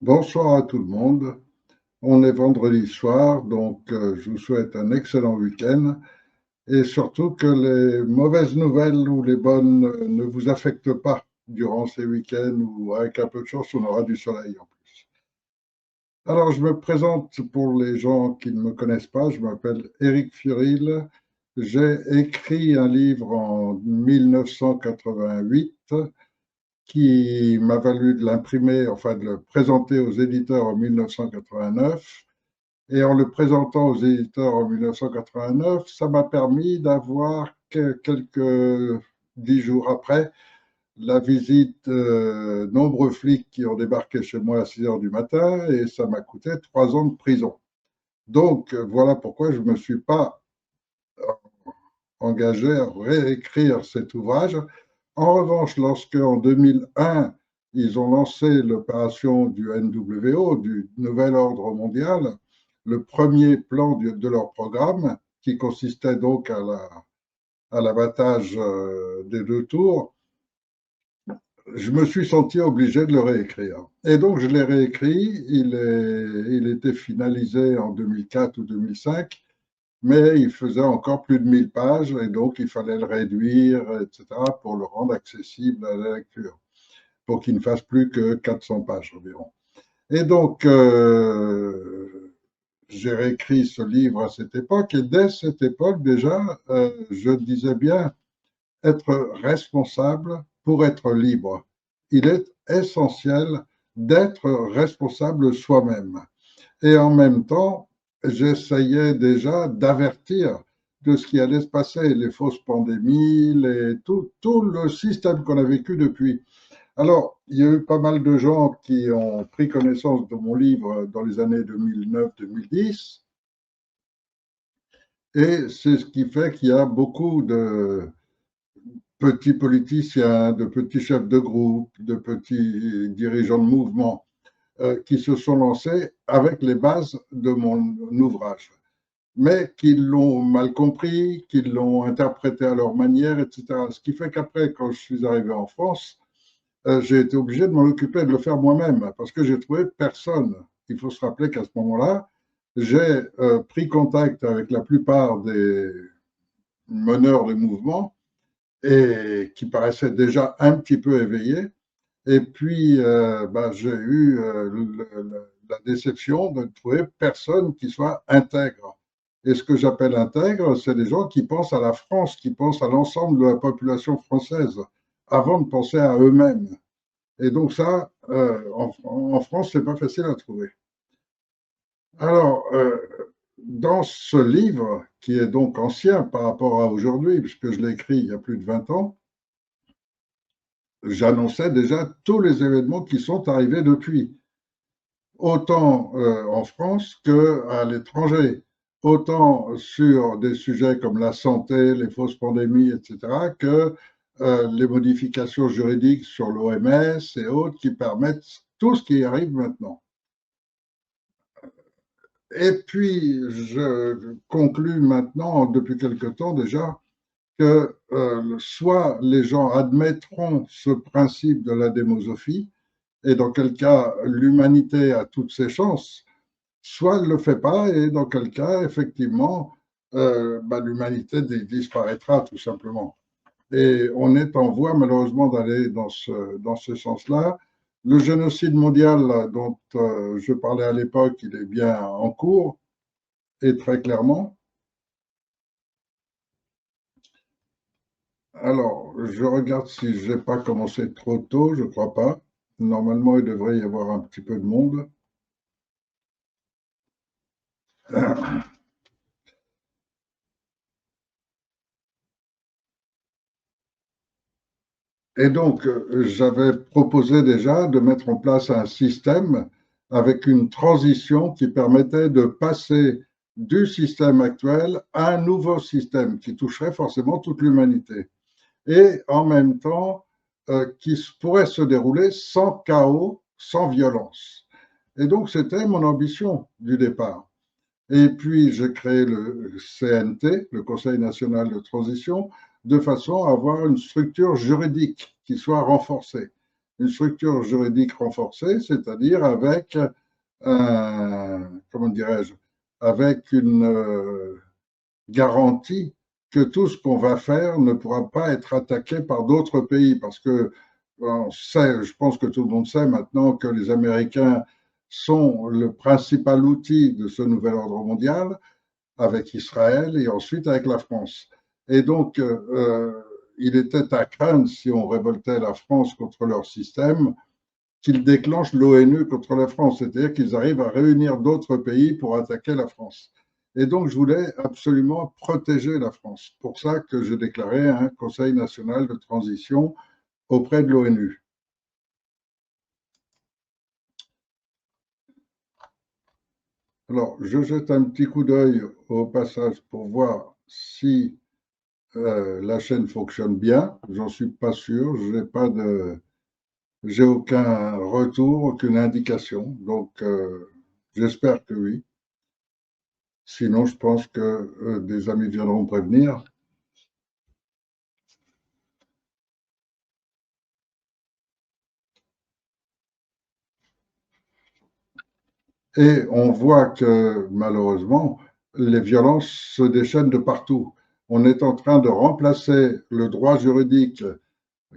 Bonsoir à tout le monde. On est vendredi soir, donc je vous souhaite un excellent week-end et surtout que les mauvaises nouvelles ou les bonnes ne vous affectent pas durant ces week-ends où, avec un peu de chance, on aura du soleil en plus. Alors, je me présente pour les gens qui ne me connaissent pas. Je m'appelle Éric Furil. J'ai écrit un livre en 1988 qui m'a valu de l'imprimer, enfin de le présenter aux éditeurs en 1989. Et en le présentant aux éditeurs en 1989, ça m'a permis d'avoir quelques 10 jours après la visite de nombreux flics qui ont débarqué chez moi à 6 heures du matin et ça m'a coûté 3 ans de prison. Donc voilà pourquoi je ne me suis pas engagé à réécrire cet ouvrage. En revanche, lorsque en 2001, ils ont lancé l'opération du NWO, du Nouvel Ordre Mondial, le premier plan de leur programme, qui consistait donc à l'abattage des deux tours, je me suis senti obligé de le réécrire. Et donc, je l'ai réécrit. Il était finalisé en 2004 ou 2005, mais il faisait encore plus de 1000 pages et donc il fallait le réduire, etc., pour le rendre accessible à la lecture, pour qu'il ne fasse plus que 400 pages environ. Et donc, j'ai réécrit ce livre à cette époque et dès cette époque déjà, je disais bien être responsable pour être libre. Il est essentiel d'être responsable soi-même. Et en même temps, j'essayais déjà d'avertir de ce qui allait se passer, les fausses pandémies, tout le système qu'on a vécu depuis. Alors, il y a eu pas mal de gens qui ont pris connaissance de mon livre dans les années 2009-2010, et c'est ce qui fait qu'il y a beaucoup de petits politiciens, de petits chefs de groupe, de petits dirigeants de mouvement qui se sont lancés avec les bases de mon ouvrage, mais qui l'ont mal compris, qui l'ont interprété à leur manière, etc. Ce qui fait qu'après, quand je suis arrivé en France, j'ai été obligé de m'en occuper, de le faire moi-même, parce que j'ai trouvé personne. Il faut se rappeler qu'à ce moment-là, j'ai pris contact avec la plupart des meneurs de mouvement et qui paraissaient déjà un petit peu éveillés. Et puis, j'ai eu la déception de ne trouver personne qui soit intègre. Et ce que j'appelle intègre, c'est des gens qui pensent à la France, qui pensent à l'ensemble de la population française, avant de penser à eux-mêmes. Et donc ça, en France, c'est pas facile à trouver. Alors, dans ce livre, qui est donc ancien par rapport à aujourd'hui, puisque je l'ai écrit il y a plus de 20 ans, j'annonçais déjà tous les événements qui sont arrivés depuis, autant en France qu'à l'étranger, autant sur des sujets comme la santé, les fausses pandémies, etc., que les modifications juridiques sur l'OMS et autres qui permettent tout ce qui arrive maintenant. Et puis, je conclus maintenant, depuis quelque temps déjà, que soit les gens admettront ce principe de la démosophie, et dans quel cas l'humanité a toutes ses chances, soit elle ne le fait pas, et dans quel cas, effectivement, l'humanité disparaîtra tout simplement. Et on est en voie, malheureusement, d'aller dans ce sens-là. Le génocide mondial dont je parlais à l'époque, il est bien en cours, et très clairement. Alors, je regarde si je n'ai pas commencé trop tôt, je ne crois pas. Normalement, il devrait y avoir un petit peu de monde. Et donc, j'avais proposé déjà de mettre en place un système avec une transition qui permettait de passer du système actuel à un nouveau système qui toucherait forcément toute l'humanité. Et en même temps, qui pourrait se dérouler sans chaos, sans violence. Et donc, c'était mon ambition du départ. Et puis, j'ai créé le CNT, le Conseil national de transition, de façon à avoir une structure juridique qui soit renforcée. une structure juridique renforcée, c'est-à-dire avec comment dirais-je, avec une garantie que tout ce qu'on va faire ne pourra pas être attaqué par d'autres pays, parce que on sait, je pense que tout le monde sait maintenant que les Américains sont le principal outil de ce nouvel ordre mondial, avec Israël et ensuite avec la France. Et donc, il était à craindre, si on révoltait la France contre leur système, qu'ils déclenchent l'ONU contre la France, c'est-à-dire qu'ils arrivent à réunir d'autres pays pour attaquer la France. Et donc, je voulais absolument protéger la France. Pour ça que j'ai déclaré un Conseil national de transition auprès de l'ONU. Alors, je jette un petit coup d'œil au passage pour voir si la chaîne fonctionne bien. J'en suis pas sûr. J'ai aucun retour, aucune indication. Donc, j'espère que oui. Sinon, je pense que des amis viendront prévenir. Et on voit que malheureusement, les violences se déchaînent de partout. On est en train de remplacer le droit juridique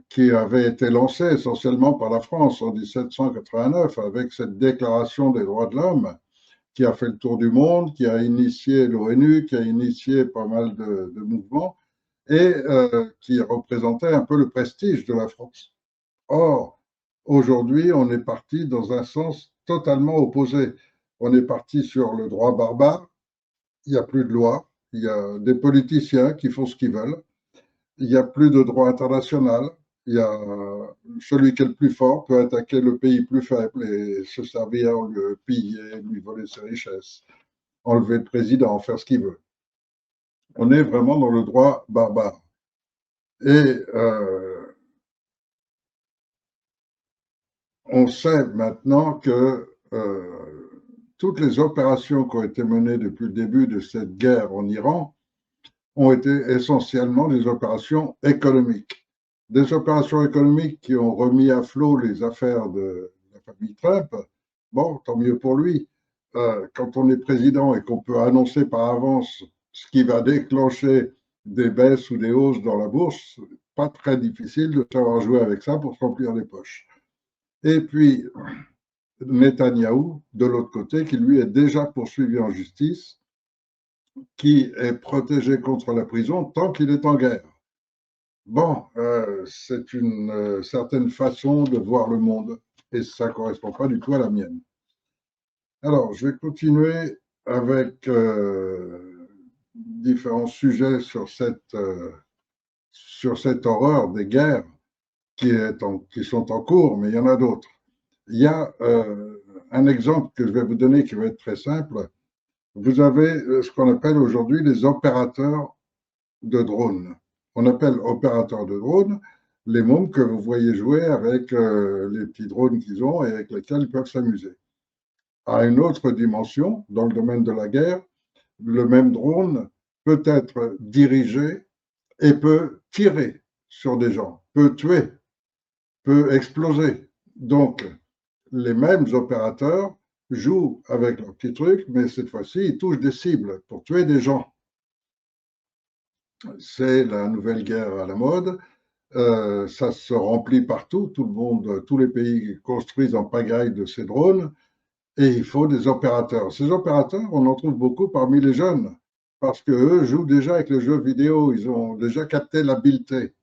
qui avait été lancé essentiellement par la France en 1789 avec cette déclaration des droits de l'homme qui a fait le tour du monde, qui a initié l'ONU, qui a initié pas mal de mouvements et qui représentait un peu le prestige de la France. Or, aujourd'hui, on est parti dans un sens totalement opposé. On est parti sur le droit barbare, il n'y a plus de loi, il y a des politiciens qui font ce qu'ils veulent, il n'y a plus de droit international, il y a celui qui est le plus fort peut attaquer le pays plus faible et se servir, le piller, lui voler ses richesses, enlever le président, faire ce qu'il veut. On est vraiment dans le droit barbare. Et on sait maintenant que toutes les opérations qui ont été menées depuis le début de cette guerre en Iran ont été essentiellement des opérations économiques. Des opérations économiques qui ont remis à flot les affaires de la famille Trump. Bon, tant mieux pour lui. Quand on est président et qu'on peut annoncer par avance ce qui va déclencher des baisses ou des hausses dans la bourse, pas très difficile de savoir jouer avec ça pour se remplir les poches. Et puis, Netanyahou, de l'autre côté, qui lui est déjà poursuivi en justice, qui est protégé contre la prison tant qu'il est en guerre. Bon, c'est une certaine façon de voir le monde et ça ne correspond pas du tout à la mienne. Alors, je vais continuer avec différents sujets sur cette horreur des guerres qui sont en cours, mais il y en a d'autres. Il y a un exemple que je vais vous donner qui va être très simple. Vous avez ce qu'on appelle aujourd'hui les opérateurs de drones. On appelle opérateurs de drones les mômes que vous voyez jouer avec les petits drones qu'ils ont et avec lesquels ils peuvent s'amuser. À une autre dimension, dans le domaine de la guerre, le même drone peut être dirigé et peut tirer sur des gens, peut tuer, peut exploser. Donc, les mêmes opérateurs jouent avec leur petit truc, mais cette fois-ci, ils touchent des cibles pour tuer des gens. C'est la nouvelle guerre à la mode. Ça se remplit partout. Tout le monde, tous les pays construisent en pagaille de ces drones et il faut des opérateurs. Ces opérateurs, on en trouve beaucoup parmi les jeunes parce qu'eux jouent déjà avec les jeux vidéo. Ils ont déjà capté l'habileté.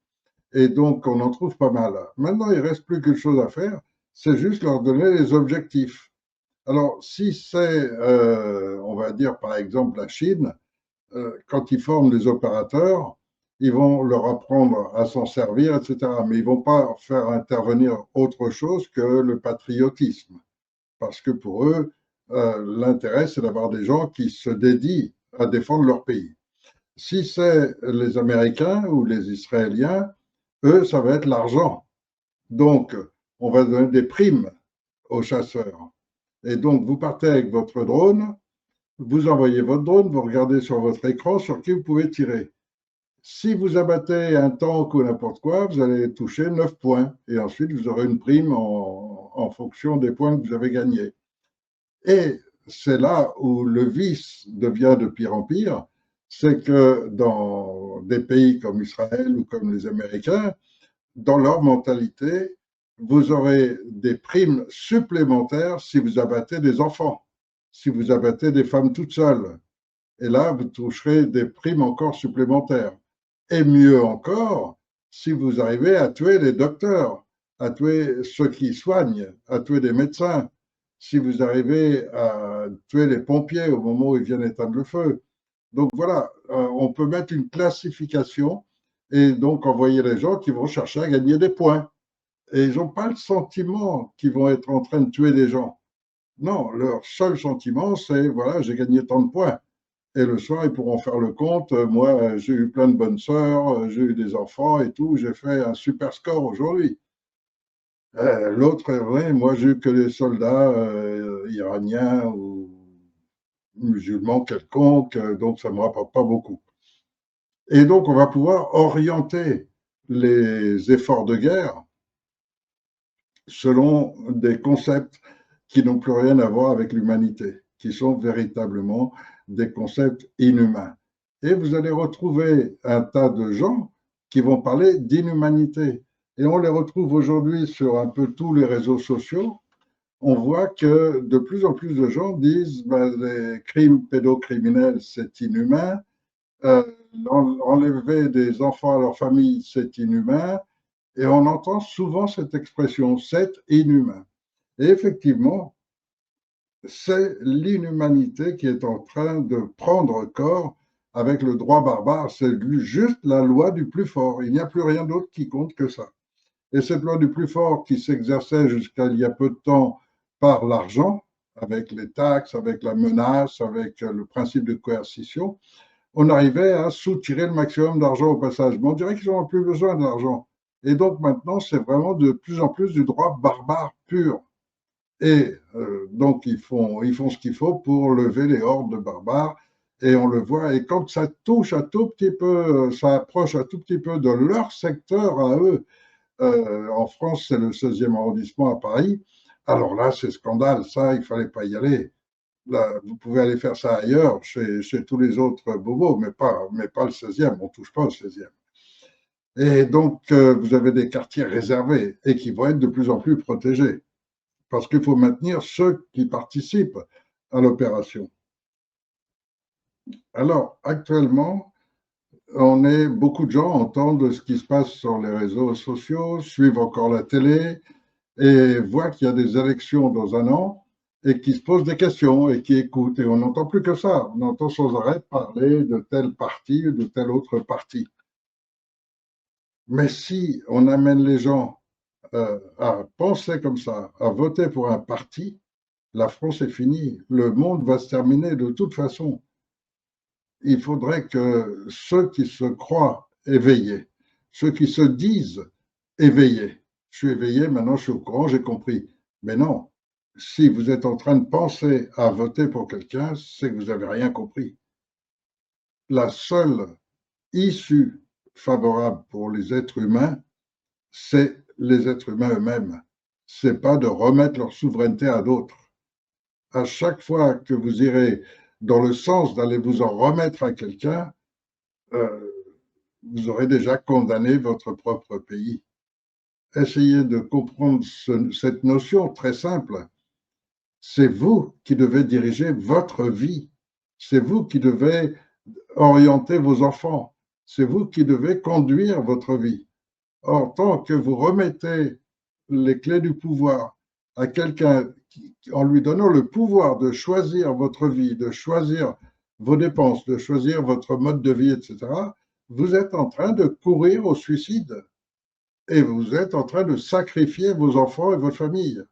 Et donc, on en trouve pas mal. Maintenant, il ne reste plus qu'une chose à faire, c'est juste leur donner les objectifs. Alors, si c'est, on va dire par exemple la Chine, quand ils forment des opérateurs, ils vont leur apprendre à s'en servir, etc. Mais ils ne vont pas faire intervenir autre chose que le patriotisme. Parce que pour eux, l'intérêt, c'est d'avoir des gens qui se dédient à défendre leur pays. Si c'est les Américains ou les Israéliens, eux, ça va être l'argent. Donc, on va donner des primes aux chasseurs. Et donc, vous partez avec votre drone, vous envoyez votre drone, vous regardez sur votre écran sur qui vous pouvez tirer. Si vous abattez un tank ou n'importe quoi, vous allez toucher 9 points. Et ensuite, vous aurez une prime en fonction des points que vous avez gagnés. Et c'est là où le vice devient de pire en pire. C'est que dans des pays comme Israël ou comme les Américains, dans leur mentalité, vous aurez des primes supplémentaires si vous abattez des enfants, si vous abattez des femmes toutes seules. Et là, vous toucherez des primes encore supplémentaires. Et mieux encore, si vous arrivez à tuer les docteurs, à tuer ceux qui soignent, à tuer des médecins, si vous arrivez à tuer les pompiers au moment où ils viennent éteindre le feu. Donc voilà, on peut mettre une classification et donc envoyer les gens qui vont chercher à gagner des points. Et ils n'ont pas le sentiment qu'ils vont être en train de tuer des gens. Non, leur seul sentiment, c'est voilà, j'ai gagné tant de points. Et le soir, ils pourront faire le compte. Moi, j'ai eu plein de bonnes sœurs, j'ai eu des enfants et tout. J'ai fait un super score aujourd'hui. L'autre, oui, moi, j'ai eu que des soldats iraniens ou musulmans quelconques, donc ça ne me rapporte pas beaucoup. Et donc, on va pouvoir orienter les efforts de guerre selon des concepts qui n'ont plus rien à voir avec l'humanité, qui sont véritablement des concepts inhumains. Et vous allez retrouver un tas de gens qui vont parler d'inhumanité. Et on les retrouve aujourd'hui sur un peu tous les réseaux sociaux. On voit que de plus en plus de gens disent ben, les crimes pédocriminels, c'est inhumain. Euh, Enlever des enfants à leur famille, c'est inhumain. Et on entend souvent cette expression, c'est inhumain. Et effectivement, c'est l'inhumanité qui est en train de prendre corps avec le droit barbare. C'est juste la loi du plus fort. Il n'y a plus rien d'autre qui compte que ça. Et cette loi du plus fort qui s'exerçait jusqu'à il y a peu de temps par l'argent, avec les taxes, avec la menace, avec le principe de coercition, on arrivait à soutirer le maximum d'argent au passage. Mais on dirait qu'ils n'ont plus besoin de l'argent. Et donc maintenant, c'est vraiment de plus en plus du droit barbare pur. Et donc, ils font ce qu'il faut pour lever les hordes de barbares. Et on le voit. Et quand ça touche un tout petit peu, ça approche un tout petit peu de leur secteur à eux, en France, c'est le 16e arrondissement à Paris. Alors là, c'est scandale. Ça, il ne fallait pas y aller. Là, vous pouvez aller faire ça ailleurs, chez tous les autres bobos, mais pas le 16e. On ne touche pas au 16e. Et donc, vous avez des quartiers réservés et qui vont être de plus en plus protégés parce qu'il faut maintenir ceux qui participent à l'opération. Alors, actuellement, beaucoup de gens entendent ce qui se passe sur les réseaux sociaux, suivent encore la télé et voient qu'il y a des élections dans un an et qui se posent des questions et qui écoutent. Et on n'entend plus que ça. On entend sans arrêt parler de tel parti ou de tel autre parti. Mais si on amène les gens à penser comme ça, à voter pour un parti, la France est finie. Le monde va se terminer de toute façon. Il faudrait que ceux qui se croient éveillés, ceux qui se disent éveillés, je suis éveillé, maintenant je suis au courant, j'ai compris. Mais non, si vous êtes en train de penser à voter pour quelqu'un, c'est que vous n'avez rien compris. La seule issue favorable pour les êtres humains, c'est les êtres humains eux-mêmes. C'est pas de remettre leur souveraineté à d'autres. À chaque fois que vous irez dans le sens d'aller vous en remettre à quelqu'un, euh, vous aurez déjà condamné votre propre pays. Essayez de comprendre cette notion très simple. C'est vous qui devez diriger votre vie. C'est vous qui devez orienter vos enfants. C'est vous qui devez conduire votre vie. Or, tant que vous remettez les clés du pouvoir à quelqu'un en lui donnant le pouvoir de choisir votre vie, de choisir vos dépenses, de choisir votre mode de vie, etc., vous êtes en train de courir au suicide et vous êtes en train de sacrifier vos enfants et votre famille.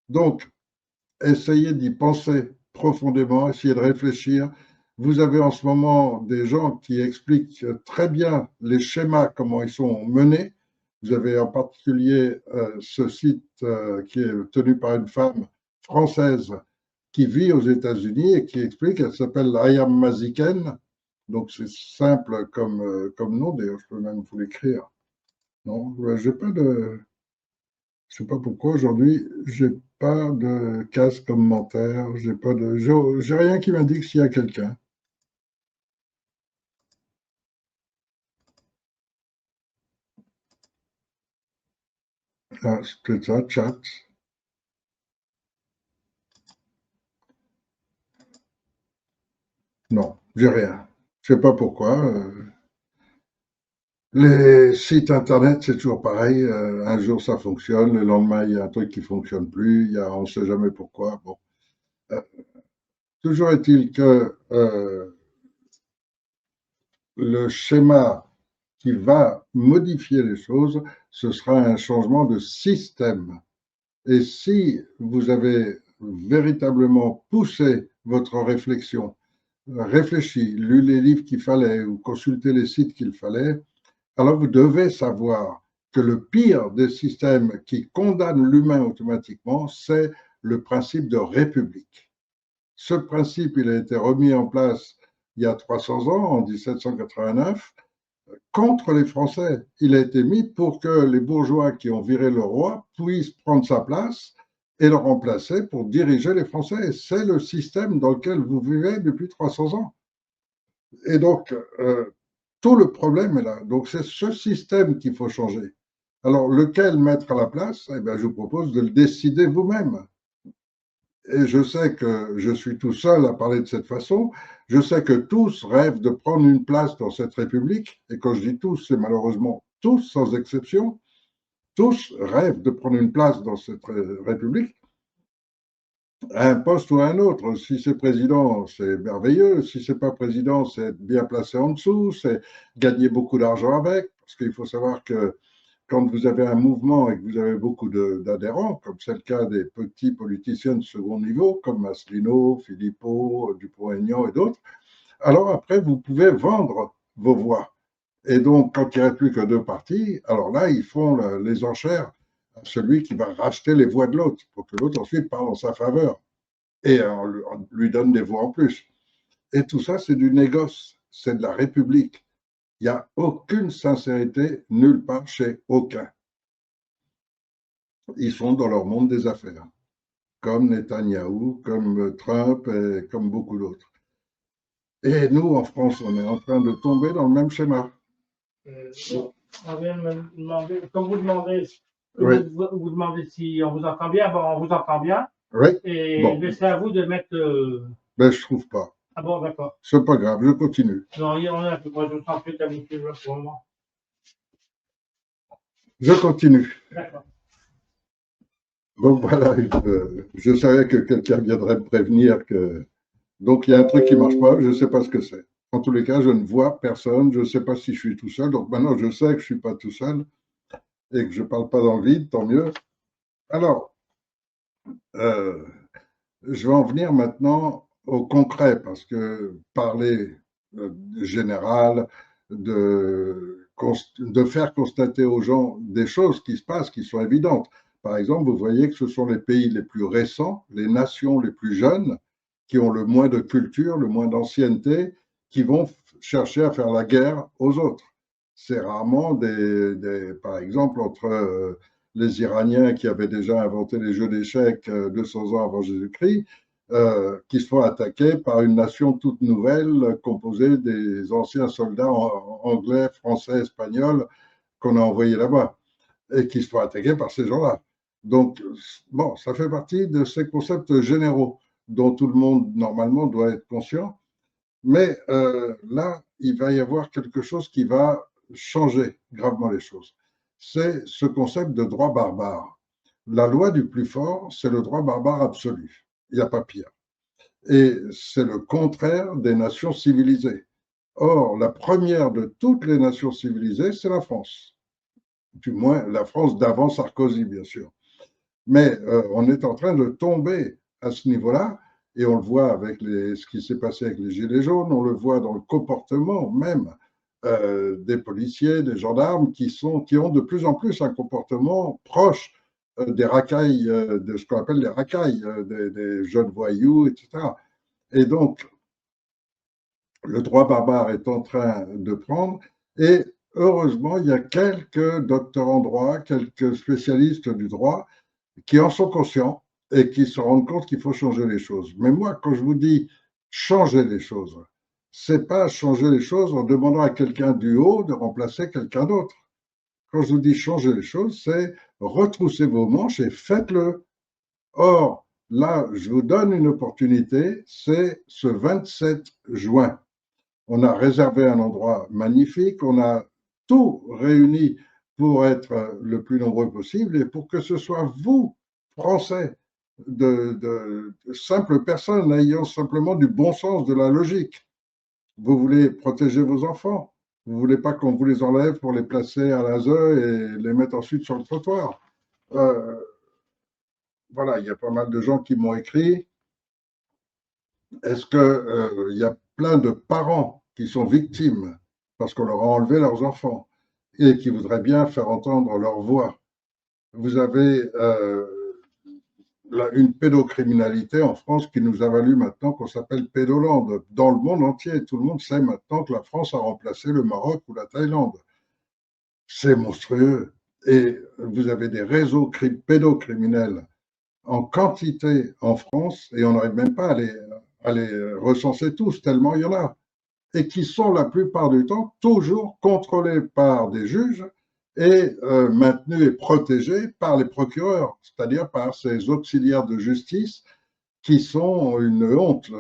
Donc, essayez d'y penser profondément, essayez de réfléchir. Vous avez en ce moment des gens qui expliquent très bien les schémas, comment ils sont menés. Vous avez en particulier ce site qui est tenu par une femme française qui vit aux États-Unis et qui explique, elle s'appelle Ayam Maziken, Donc c'est simple comme nom, d'ailleurs, je peux même vous l'écrire. Non, j'ai pas de. Je sais pas pourquoi aujourd'hui, j'ai pas de case commentaire, j'ai pas de. J'ai rien qui m'indique s'il y a quelqu'un. Ah, c'est peut-être ça, chat. Non, j'ai rien. Je sais pas pourquoi. Les sites internet, c'est toujours pareil. Un jour ça fonctionne, le lendemain il y a un truc qui fonctionne plus. On ne sait jamais pourquoi. Bon, Euh, toujours est-il que le schéma qui va modifier les choses, ce sera un changement de système. Et si vous avez véritablement poussé votre réflexion, réfléchi, lu les livres qu'il fallait ou consulté les sites qu'il fallait, alors vous devez savoir que le pire des systèmes qui condamnent l'humain automatiquement, c'est le principe de république. Ce principe, il a été remis en place il y a 300 ans, en 1789, contre les Français. Il a été mis pour que les bourgeois qui ont viré le roi puissent prendre sa place et le remplacer pour diriger les Français. C'est le système dans lequel vous vivez depuis 300 ans. Et donc, tout le problème est là. Donc, c'est ce système qu'il faut changer. Alors, lequel mettre à la place? Eh bien, je vous propose de le décider vous-même. Et je sais que je suis tout seul à parler de cette façon. Je sais que tous rêvent de prendre une place dans cette République. Et quand je dis tous, c'est malheureusement tous, sans exception. Tous rêvent de prendre une place dans cette République, à un poste ou à un autre. Si c'est président, c'est merveilleux. Si c'est pas président, c'est être bien placé en dessous, c'est gagner beaucoup d'argent avec. Parce qu'il faut savoir que quand vous avez un mouvement et que vous avez beaucoup d'adhérents, comme c'est le cas des petits politiciens de second niveau, comme Asselineau, Philippot, Dupont-Aignan et d'autres, alors après, vous pouvez vendre vos voix. Et donc, quand il n'y a plus que deux partis, alors là, ils font les enchères à celui qui va racheter les voix de l'autre, pour que l'autre ensuite parle en sa faveur. Et on lui donne des voix en plus. Et tout ça, c'est du négoce, c'est de la République. Il n'y a aucune sincérité nulle part chez aucun. Ils sont dans leur monde des affaires, comme Netanyahou, comme Trump et comme beaucoup d'autres. Et nous, en France, on est en train de tomber dans le même schéma. On vient de me demander, comme vous demandez, Oui. vous demandez si on vous entend bien, bon, on vous entend bien. Oui. Et Bon. c'est à vous de mettre. Ben, je trouve pas. Ah bon, d'accord. C'est pas grave, je continue. Non, on est un peu, moi, je sens plus habitué pour le moment. Je continue. D'accord. Donc voilà, je savais que quelqu'un viendrait me prévenir que. Donc il y a un truc qui marche pas, je ne sais pas ce que c'est. En tous les cas, je ne vois personne, je ne sais pas si je suis tout seul. Donc maintenant, je sais que je ne suis pas tout seul et que je ne parle pas dans le vide, tant mieux. Alors, je vais en venir maintenant au concret, parce que parler général, de faire constater aux gens des choses qui se passent, qui sont évidentes. Par exemple, vous voyez que ce sont les pays les plus récents, les nations les plus jeunes, qui ont le moins de culture, le moins d'ancienneté, qui vont chercher à faire la guerre aux autres. C'est rarement par exemple, entre les Iraniens qui avaient déjà inventé les jeux d'échecs 200 ans avant Jésus-Christ, qui se font attaquer par une nation toute nouvelle composée des anciens soldats anglais, français, espagnols qu'on a envoyés là-bas et qui se font attaquer par ces gens-là. Donc, bon, ça fait partie de ces concepts généraux dont tout le monde, normalement, doit être conscient. Mais là, il va y avoir quelque chose qui va changer gravement les choses. C'est ce concept de droit barbare. La loi du plus fort, c'est le droit barbare absolu. Il n'y a pas pire. Et c'est le contraire des nations civilisées. Or, la première de toutes les nations civilisées, c'est la France. Du moins, la France d'avant Sarkozy, bien sûr. Mais on est en train de tomber à ce niveau-là, et on le voit avec ce qui s'est passé avec les Gilets jaunes, on le voit dans le comportement même des policiers, des gendarmes, qui ont de plus en plus un comportement proche des racailles, de ce qu'on appelle les racailles, des jeunes voyous, etc. Et donc, le droit barbare est en train de prendre. Et heureusement, il y a quelques docteurs en droit, quelques spécialistes du droit qui en sont conscients et qui se rendent compte qu'il faut changer les choses. Mais moi, quand je vous dis changer les choses, c'est pas changer les choses en demandant à quelqu'un du haut de remplacer quelqu'un d'autre. Quand je vous dis changer les choses, c'est retroussez vos manches et faites-le. Or, là, je vous donne une opportunité, c'est ce 27 juin. On a réservé un endroit magnifique, on a tout réuni pour être le plus nombreux possible et pour que ce soit vous, Français, de simples personnes ayant simplement du bon sens, de la logique. Vous voulez protéger vos enfants. Vous ne voulez pas qu'on vous les enlève pour les placer à l'ASE et les mettre ensuite sur le trottoir. Euh, voilà, il y a pas mal de gens qui m'ont écrit. Est-ce qu'il y a plein de parents qui sont victimes parce qu'on leur a enlevé leurs enfants et qui voudraient bien faire entendre leur voix? Vous avez une pédocriminalité en France qui nous a valu maintenant qu'on s'appelle Pédolande. Dans le monde entier, tout le monde sait maintenant que la France a remplacé le Maroc ou la Thaïlande. C'est monstrueux. Et vous avez des réseaux pédocriminels en quantité en France, et on n'arrive même pas à les recenser tous, tellement il y en a, et qui sont la plupart du temps toujours contrôlés par des juges et maintenus et protégés par les procureurs, c'est-à-dire par ces auxiliaires de justice qui sont une honte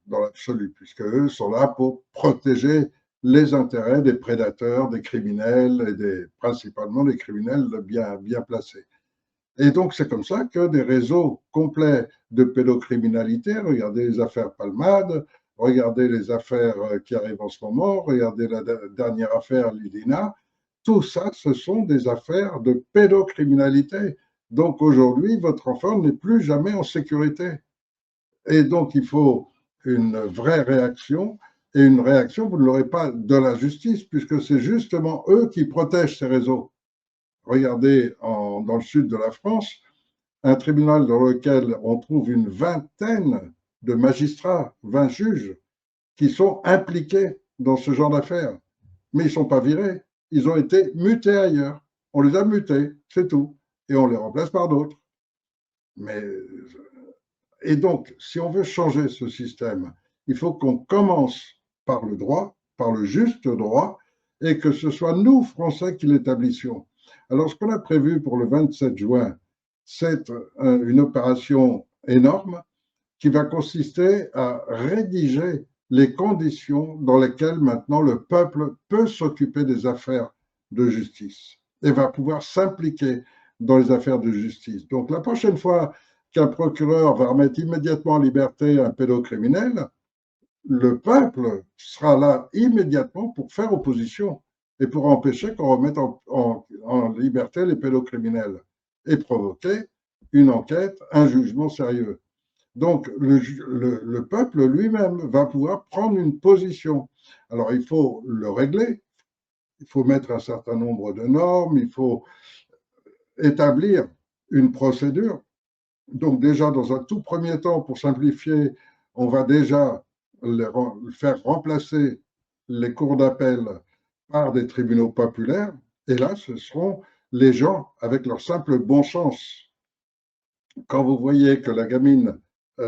dans l'absolu, puisque eux sont là pour protéger les intérêts des prédateurs, des criminels et principalement des criminels bien placés. Et donc, c'est comme ça que des réseaux complets de pédocriminalité, regardez les affaires Palmade, regardez les affaires qui arrivent en ce moment, regardez la dernière affaire Lidina, tout ça, ce sont des affaires de pédocriminalité. Donc aujourd'hui, votre enfant n'est plus jamais en sécurité. Et donc, il faut une vraie réaction. Et une réaction, vous ne l'aurez pas de la justice, puisque c'est justement eux qui protègent ces réseaux. Regardez dans le sud de la France, un tribunal dans lequel on trouve une vingtaine de magistrats, 20 juges, qui sont impliqués dans ce genre d'affaires. Mais ils ne sont pas virés, ils ont été mutés ailleurs. On les a mutés, c'est tout. Et on les remplace par d'autres. Mais, et donc, si on veut changer ce système, il faut qu'on commence par le droit, par le juste droit, et que ce soit nous, Français, qui l'établissions. Alors, ce qu'on a prévu pour le 27 juin, c'est une opération énorme qui va consister à rédiger les conditions dans lesquelles maintenant le peuple peut s'occuper des affaires de justice et va pouvoir s'impliquer dans les affaires de justice. Donc la prochaine fois qu'un procureur va remettre immédiatement en liberté un pédocriminel, le peuple sera là immédiatement pour faire opposition et pour empêcher qu'on remette en liberté les pédocriminels et provoquer une enquête, un jugement sérieux. Donc, le peuple lui-même va pouvoir prendre une position. Alors, il faut le régler, il faut mettre un certain nombre de normes, il faut établir une procédure. Donc, déjà, dans un tout premier temps, pour simplifier, on va déjà faire remplacer les cours d'appel par des tribunaux populaires. Et là, ce seront les gens avec leur simple bon sens. Quand vous voyez que la gamine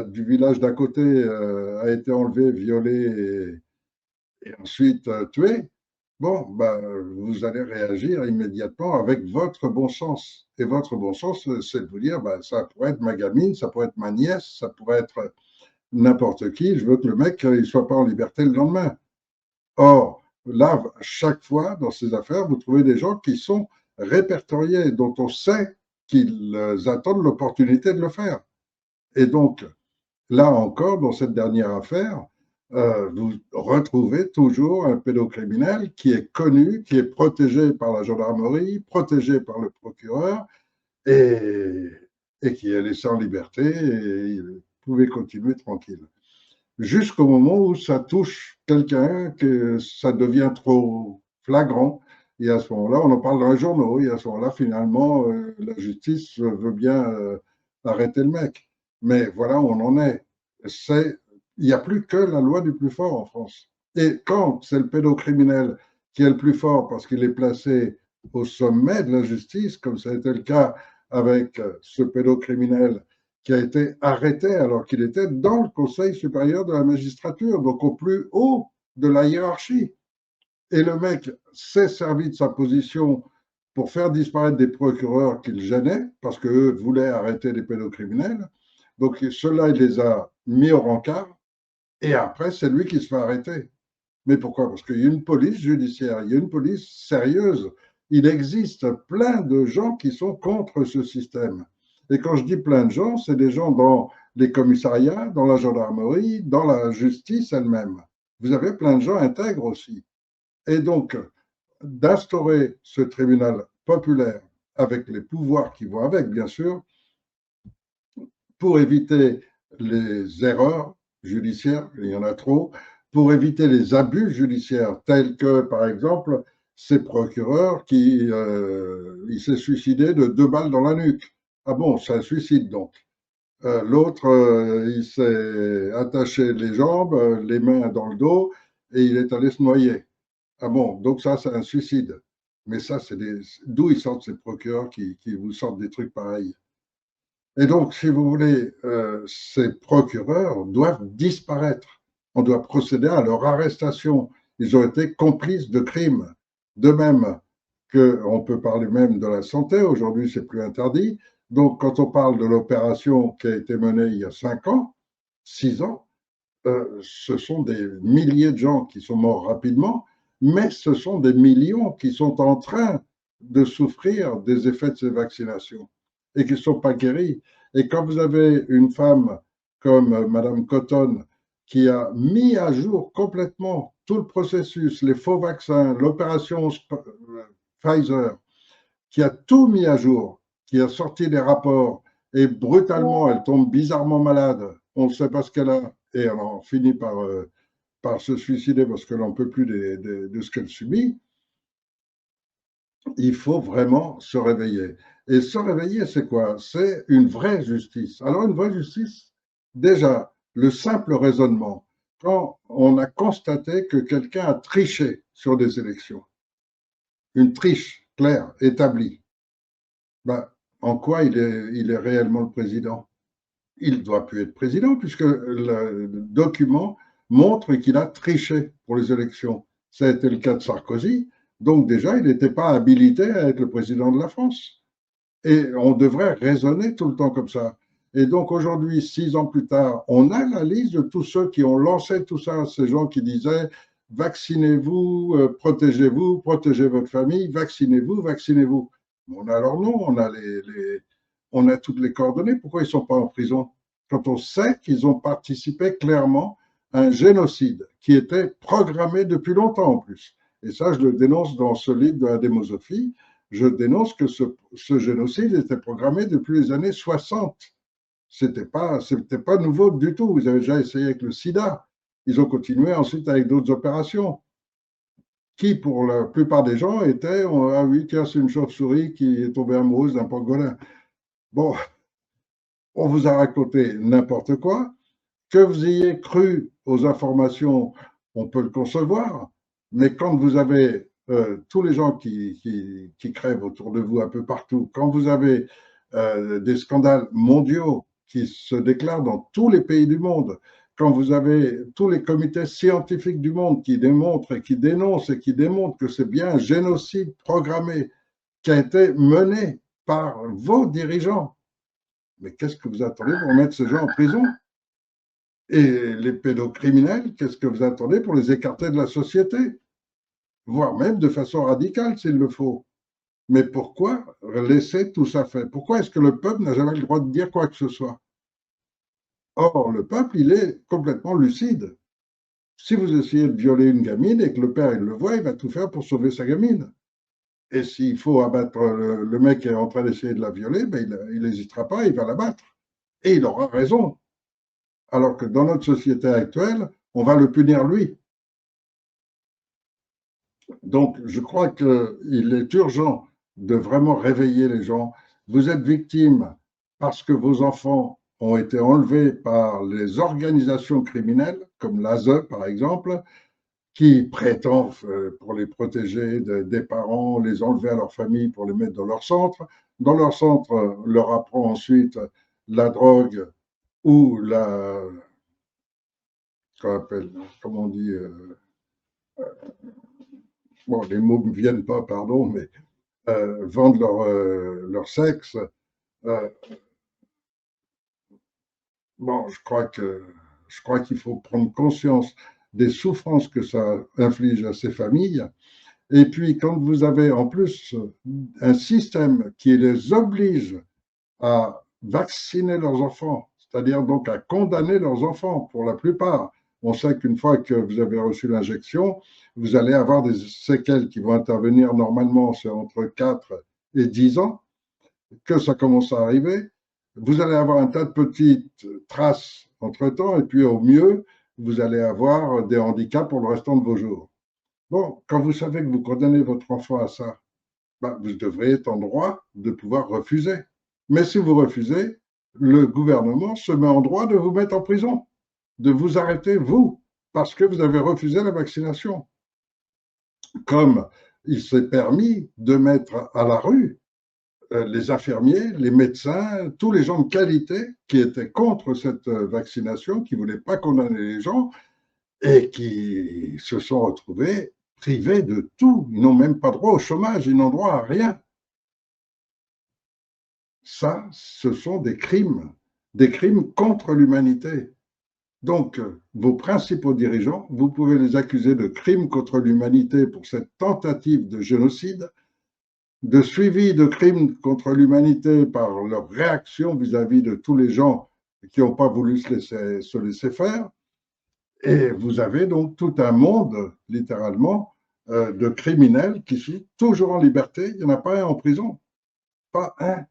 du village d'à côté a été enlevée, violée et ensuite tuée, bon, ben, vous allez réagir immédiatement avec votre bon sens. Et votre bon sens, c'est de vous dire, ben, ça pourrait être ma gamine, ça pourrait être ma nièce, ça pourrait être n'importe qui. Je veux que le mec ne soit pas en liberté le lendemain. Or, là, chaque fois, dans ces affaires, vous trouvez des gens qui sont répertoriés, dont on sait qu'ils attendent l'opportunité de le faire. Et donc, là encore, dans cette dernière affaire, vous retrouvez toujours un pédocriminel qui est connu, qui est protégé par la gendarmerie, protégé par le procureur et, et qui est laissé en liberté et il pouvait continuer tranquille. Jusqu'au moment où ça touche quelqu'un, que ça devient trop flagrant. Et à ce moment-là, on en parle dans les journaux. Et à ce moment-là, finalement, la justice veut bien arrêter le mec. Mais voilà où on en est. C'est Il n'y a plus que la loi du plus fort en France. Et quand c'est le pédocriminel qui est le plus fort parce qu'il est placé au sommet de la justice, comme ça a été le cas avec ce pédocriminel qui a été arrêté alors qu'il était dans le Conseil supérieur de la magistrature, donc au plus haut de la hiérarchie. Et le mec s'est servi de sa position pour faire disparaître des procureurs qu'il gênait, parce qu'eux voulaient arrêter les pédocriminels. Donc ceux-là, il les a mis au rencard, et après, c'est lui qui se fait arrêter. Mais pourquoi? Parce qu'il y a une police judiciaire, il y a une police sérieuse. Il existe plein de gens qui sont contre ce système. Et quand je dis plein de gens, c'est des gens dans les commissariats, dans la gendarmerie, dans la justice elle-même. Vous avez plein de gens intègres aussi. Et donc, d'instaurer ce tribunal populaire avec les pouvoirs qui vont avec, bien sûr, pour éviter les erreurs judiciaires, il y en a trop, pour éviter les abus judiciaires, tels que, par exemple, ces procureurs qui il s'est suicidé de 2 balles dans la nuque. Ah bon, c'est un suicide donc. L'autre, il s'est attaché les jambes, les mains dans le dos, et il est allé se noyer. Ah bon, donc ça, c'est un suicide. Mais ça, c'est d'où ils sortent ces procureurs qui vous sortent des trucs pareils. Et donc, si vous voulez, ces procureurs doivent disparaître. On doit procéder à leur arrestation. Ils ont été complices de crimes. De même qu'on peut parler même de la santé, aujourd'hui c'est plus interdit. Donc, quand on parle de l'opération qui a été menée il y a 5 ans, 6 ans, ce sont des milliers de gens qui sont morts rapidement, mais ce sont des millions qui sont en train de souffrir des effets de ces vaccinations et qui ne sont pas guéris. Et quand vous avez une femme comme Madame Cotton qui a mis à jour complètement tout le processus, les faux vaccins, l'opération Pfizer, qui a tout mis à jour, qui a sorti des rapports, et brutalement, elle tombe bizarrement malade, on ne sait pas ce qu'elle a, et elle en finit par se suicider parce qu'elle n'en peut plus de ce qu'elle subit. Il faut vraiment se réveiller. Et se réveiller, c'est quoi? C'est une vraie justice. Alors, une vraie justice, déjà, le simple raisonnement, quand on a constaté que quelqu'un a triché sur des élections, une triche claire, établie, ben, en quoi il est réellement le président? Il ne doit plus être président puisque le document montre qu'il a triché pour les élections. Ça a été le cas de Sarkozy. Donc déjà, il n'était pas habilité à être le président de la France. Et on devrait raisonner tout le temps comme ça. Et donc aujourd'hui, 6 ans plus tard, on a la liste de tous ceux qui ont lancé tout ça, ces gens qui disaient vaccinez-vous, protégez-vous, protégez votre famille, vaccinez-vous, vaccinez-vous. On a leur nom, on a toutes les coordonnées. Pourquoi ils ne sont pas en prison? Quand on sait qu'ils ont participé clairement à un génocide qui était programmé depuis longtemps en plus. Et ça, je le dénonce dans ce livre de la démosophie. Je dénonce que ce génocide était programmé depuis les années 60. C'était pas nouveau du tout. Ils avaient déjà essayé avec le sida. Ils ont continué ensuite avec d'autres opérations qui, pour la plupart des gens, étaient ah oui, tiens, c'est une chauve-souris qui est tombée amoureuse d'un pangolin. Bon, on vous a raconté n'importe quoi. Que vous ayez cru aux informations, on peut le concevoir, mais quand vous avez tous les gens qui crèvent autour de vous un peu partout, quand vous avez des scandales mondiaux qui se déclarent dans tous les pays du monde, quand vous avez tous les comités scientifiques du monde qui démontrent et qui dénoncent et qui démontrent que c'est bien un génocide programmé qui a été mené par vos dirigeants, mais qu'est-ce que vous attendez pour mettre ces gens en prison? Et les pédocriminels, qu'est-ce que vous attendez pour les écarter de la société? Voire même de façon radicale s'il le faut. Mais pourquoi laisser tout ça faire? Pourquoi est-ce que le peuple n'a jamais le droit de dire quoi que ce soit? Or, le peuple, il est complètement lucide. Si vous essayez de violer une gamine et que le père il le voit, il va tout faire pour sauver sa gamine. Et s'il faut abattre le mec qui est en train d'essayer de la violer, ben il n'hésitera pas, il va l'abattre. Et il aura raison. Alors que dans notre société actuelle, on va le punir lui. Donc, je crois qu'il est urgent de vraiment réveiller les gens. Vous êtes victime parce que vos enfants ont été enlevés par les organisations criminelles, comme l'ASE par exemple, qui prétendent, pour les protéger des parents, les enlever à leur famille pour les mettre dans leur centre. Dans leur centre, leur apprend ensuite la drogue ou comment on dit, bon, les mots ne me viennent pas, pardon, mais vendent leur sexe. Euh, bon, je crois qu'il faut prendre conscience des souffrances que ça inflige à ces familles. Et puis, quand vous avez en plus un système qui les oblige à vacciner leurs enfants, c'est-à-dire donc à condamner leurs enfants pour la plupart. On sait qu'une fois que vous avez reçu l'injection, vous allez avoir des séquelles qui vont intervenir normalement, c'est entre 4 et 10 ans que ça commence à arriver. Vous allez avoir un tas de petites traces entre-temps, et puis au mieux, vous allez avoir des handicaps pour le restant de vos jours. Bon, quand vous savez que vous condamnez votre enfant à ça, ben, vous devrez être en droit de pouvoir refuser. Mais si vous refusez, le gouvernement se met en droit de vous mettre en prison, de vous arrêter, vous, parce que vous avez refusé la vaccination. Comme il s'est permis de mettre à la rue les infirmiers, les médecins, tous les gens de qualité qui étaient contre cette vaccination, qui ne voulaient pas condamner les gens et qui se sont retrouvés privés de tout. Ils n'ont même pas droit au chômage, ils n'ont droit à rien. Ça, ce sont des crimes contre l'humanité. Donc, vos principaux dirigeants, vous pouvez les accuser de crimes contre l'humanité pour cette tentative de génocide, de suivi de crimes contre l'humanité par leur réaction vis-à-vis de tous les gens qui n'ont pas voulu se laisser faire. Et vous avez donc tout un monde, littéralement, de criminels qui sont toujours en liberté. Il n'y en a pas un en prison. Pas un.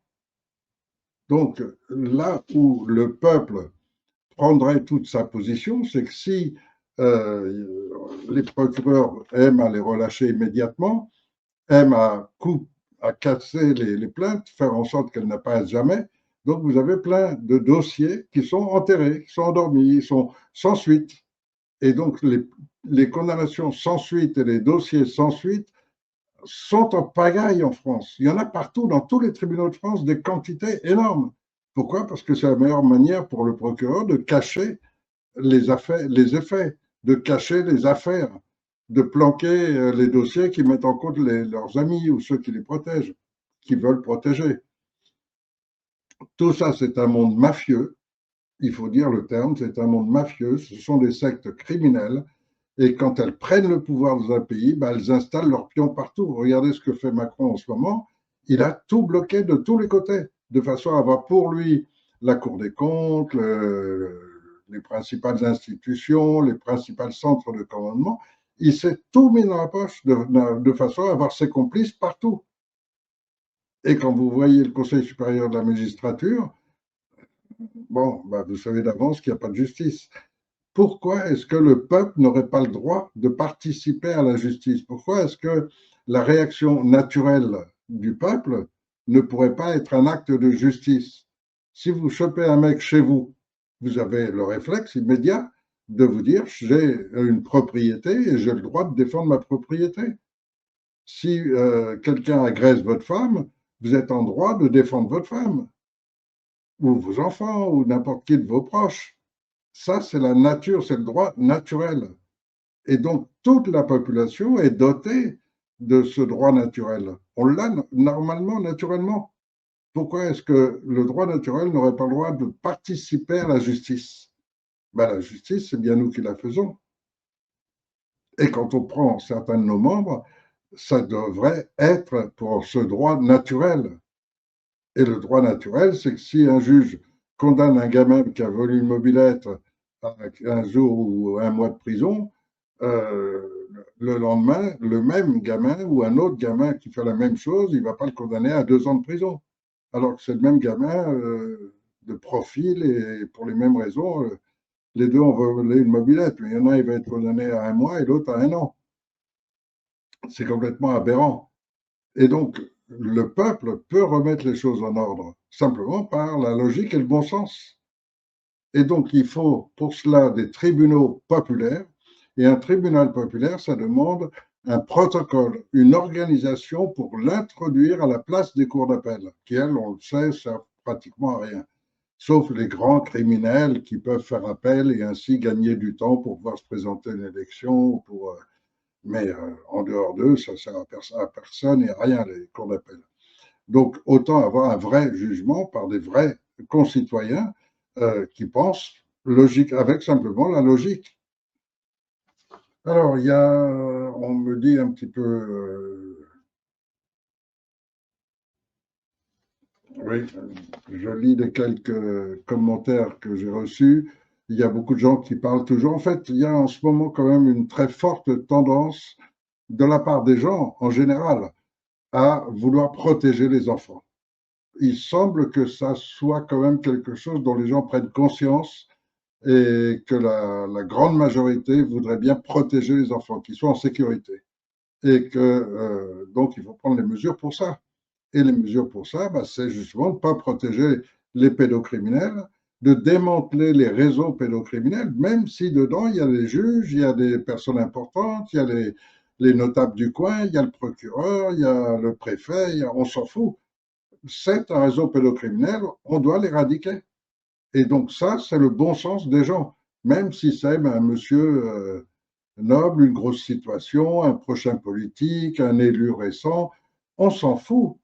Donc, là où le peuple prendrait toute sa position, c'est que si les procureurs aiment à les relâcher immédiatement, aiment à casser les plaintes, faire en sorte qu'elles n'apparaissent jamais, donc vous avez plein de dossiers qui sont enterrés, qui sont endormis, ils sont sans suite. Et donc les condamnations sans suite et les dossiers sans suite sont en pagaille en France. Il y en a partout, dans tous les tribunaux de France, des quantités énormes. Pourquoi? Parce que c'est la meilleure manière pour le procureur de cacher les effets, de cacher les affaires, de planquer les dossiers qui mettent en cause leurs amis ou ceux qui les protègent, qui veulent protéger. Tout ça, c'est un monde mafieux. Il faut dire le terme, c'est un monde mafieux. Ce sont des sectes criminelles. Et quand elles prennent le pouvoir dans un pays, ben, elles installent leurs pions partout. Regardez ce que fait Macron en ce moment. Il a tout bloqué de tous les côtés, de façon à avoir pour lui la Cour des comptes, les principales institutions, les principaux centres de commandement. Il s'est tout mis dans la poche de façon à avoir ses complices partout. Et quand vous voyez le Conseil supérieur de la magistrature, bon, ben, vous savez d'avance qu'il n'y a pas de justice. Pourquoi est-ce que le peuple n'aurait pas le droit de participer à la justice? Pourquoi est-ce que la réaction naturelle du peuple ne pourrait pas être un acte de justice? Si vous chopez un mec chez vous, vous avez le réflexe immédiat de vous dire j'ai une propriété et j'ai le droit de défendre ma propriété. Si quelqu'un agresse votre femme, vous êtes en droit de défendre votre femme ou vos enfants ou n'importe qui de vos proches. Ça, c'est la nature, c'est le droit naturel. Et donc, toute la population est dotée de ce droit naturel. On l'a normalement, naturellement. Pourquoi est-ce que le droit naturel n'aurait pas le droit de participer à la justice? Ben, la justice, c'est bien nous qui la faisons. Et quand on prend certains de nos membres, ça devrait être pour ce droit naturel. Et le droit naturel, c'est que si un juge condamne un gamin qui a volé une mobilette à un jour ou un mois de prison, euh, le lendemain, le même gamin ou un autre gamin qui fait la même chose, il ne va pas le condamner à 2 ans de prison. Alors que c'est le même gamin de profil et pour les mêmes raisons, les deux ont volé une mobilette. Mais il y en a, il va être condamné à 1 mois et l'autre à 1 an. C'est complètement aberrant. Et donc, le peuple peut remettre les choses en ordre, simplement par la logique et le bon sens. Et donc, il faut pour cela des tribunaux populaires. Et un tribunal populaire, ça demande un protocole, une organisation pour l'introduire à la place des cours d'appel, qui, elles, on le sait, servent pratiquement à rien. Sauf les grands criminels qui peuvent faire appel et ainsi gagner du temps pour pouvoir se présenter à une élection. Mais en dehors d'eux, ça ne sert à personne et à rien, les cours d'appel. Donc, autant avoir un vrai jugement par des vrais concitoyens qui pensent logique, avec simplement la logique. Alors, il y a, on me dit un petit peu, oui, je lis les quelques commentaires que j'ai reçus. Il y a beaucoup de gens qui parlent toujours. En fait, il y a en ce moment quand même une très forte tendance de la part des gens en général à vouloir protéger les enfants. Il semble que ça soit quand même quelque chose dont les gens prennent conscience et que la grande majorité voudrait bien protéger les enfants, qu'ils soient en sécurité. Et que donc il faut prendre les mesures pour ça. Et les mesures pour ça, bah, c'est justement de ne pas protéger les pédocriminels, de démanteler les réseaux pédocriminels, même si dedans il y a des juges, il y a des personnes importantes, il y a les notables du coin, il y a le procureur, il y a le préfet, on s'en fout. C'est un réseau pédocriminel, on doit l'éradiquer. Et donc ça, c'est le bon sens des gens, même si c'est un monsieur noble, une grosse situation, un prochain politique, un élu récent, on s'en fout.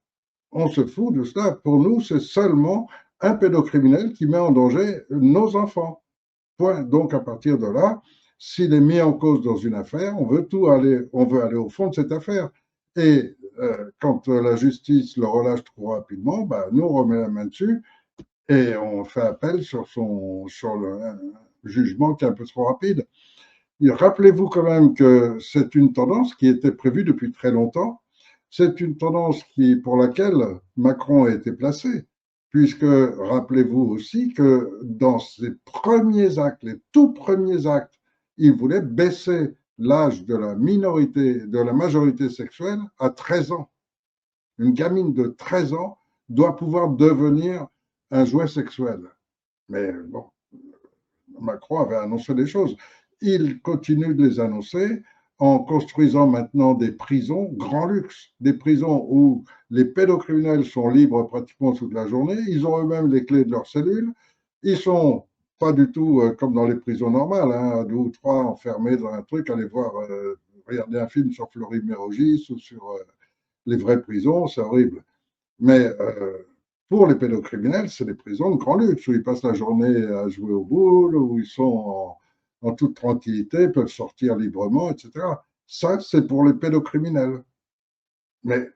On se fout de cela. Pour nous, c'est seulement un pédocriminel qui met en danger nos enfants. Point. Donc, à partir de là, s'il est mis en cause dans une affaire, on veut aller au fond de cette affaire. Et quand la justice le relâche trop rapidement, bah, nous, on remet la main dessus et on fait appel sur le jugement qui est un peu trop rapide. Rappelez-vous quand même que c'est une tendance qui était prévue depuis très longtemps. C'est une tendance pour laquelle Macron a été placé, puisque rappelez-vous aussi que dans ses premiers actes, les tout premiers actes, il voulait baisser l'âge de la majorité sexuelle à 13 ans. Une gamine de 13 ans doit pouvoir devenir un jouet sexuel. Mais bon, Macron avait annoncé des choses. Il continue de les annoncer en construisant maintenant des prisons grand luxe, des prisons où les pédocriminels sont libres pratiquement toute la journée. Ils ont eux-mêmes les clés de leurs cellules. Ils sont pas du tout comme dans les prisons normales, hein, 2 ou 3 enfermés dans un truc, aller voir, regarder un film sur Fleury Mérogis ou sur les vraies prisons, c'est horrible. Mais pour les pédocriminels, c'est des prisons de grand luxe où ils passent la journée à jouer aux boules, où ils sont en toute tranquillité, peuvent sortir librement, etc. Ça, c'est pour les pédocriminels. Mais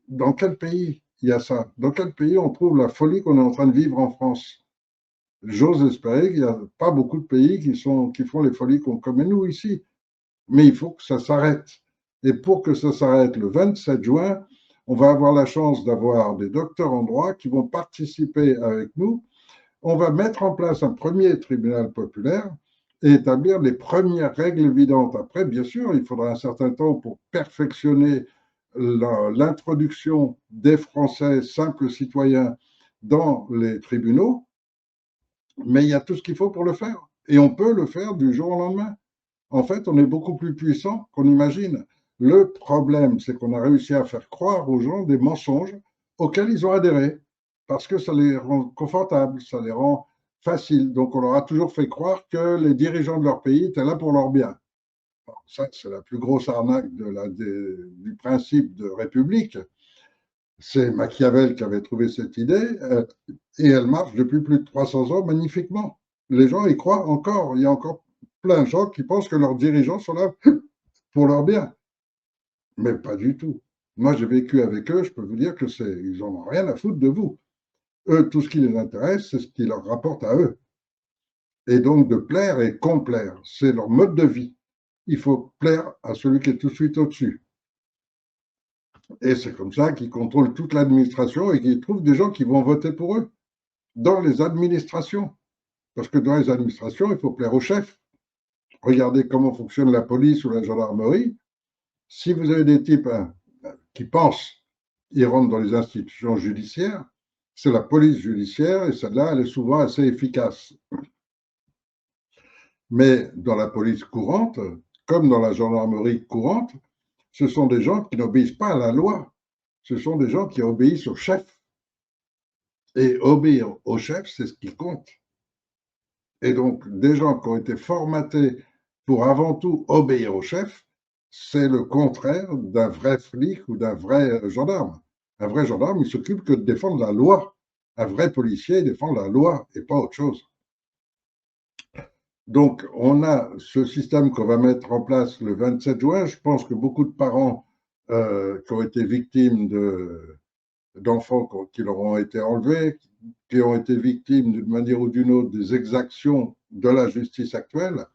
dans quel pays il y a ça? Dans quel pays on trouve la folie qu'on est en train de vivre en France? J'ose espérer qu'il n'y a pas beaucoup de pays qui font les folies qu'on commet nous ici. Mais il faut que ça s'arrête. Et pour que ça s'arrête le 27 juin, on va avoir la chance d'avoir des docteurs en droit qui vont participer avec nous. On va mettre en place un premier tribunal populaire et établir les premières règles évidentes. Après, bien sûr, il faudra un certain temps pour perfectionner l'introduction des Français simples citoyens dans les tribunaux, mais il y a tout ce qu'il faut pour le faire. Et on peut le faire du jour au lendemain. En fait, on est beaucoup plus puissant qu'on imagine. Le problème, c'est qu'on a réussi à faire croire aux gens des mensonges auxquels ils ont adhéré, parce que ça les rend confortables, ça les rend faciles. Donc, on leur a toujours fait croire que les dirigeants de leur pays étaient là pour leur bien. Bon, ça, c'est la plus grosse arnaque du principe de république. C'est Machiavel qui avait trouvé cette idée, et elle marche depuis plus de 300 ans magnifiquement. Les gens y croient encore. Il y a encore plein de gens qui pensent que leurs dirigeants sont là pour leur bien. Mais pas du tout. Moi, j'ai vécu avec eux, je peux vous dire ils n'en ont rien à foutre de vous. Eux, tout ce qui les intéresse, c'est ce qui leur rapporte à eux. Et donc, de plaire et complaire, c'est leur mode de vie. Il faut plaire à celui qui est tout de suite au-dessus. Et c'est comme ça qu'ils contrôlent toute l'administration et qu'ils trouvent des gens qui vont voter pour eux dans les administrations. Parce que dans les administrations, il faut plaire au chef. Regardez comment fonctionne la police ou la gendarmerie. Si vous avez des types qui pensent, ils rentrent dans les institutions judiciaires, c'est la police judiciaire et celle-là, elle est souvent assez efficace. Mais dans la police courante, comme dans la gendarmerie courante, ce sont des gens qui n'obéissent pas à la loi. Ce sont des gens qui obéissent au chef. Et obéir au chef, c'est ce qui compte. Et donc, des gens qui ont été formatés pour avant tout obéir au chef, c'est le contraire d'un vrai flic ou d'un vrai gendarme. Un vrai gendarme, il s'occupe que de défendre la loi. Un vrai policier défend la loi et pas autre chose. Donc, on a ce système qu'on va mettre en place le 27 juin. Je pense que beaucoup de parents qui ont été victimes d'enfants qui leur ont été enlevés, qui ont été victimes d'une manière ou d'une autre des exactions de la justice actuelle,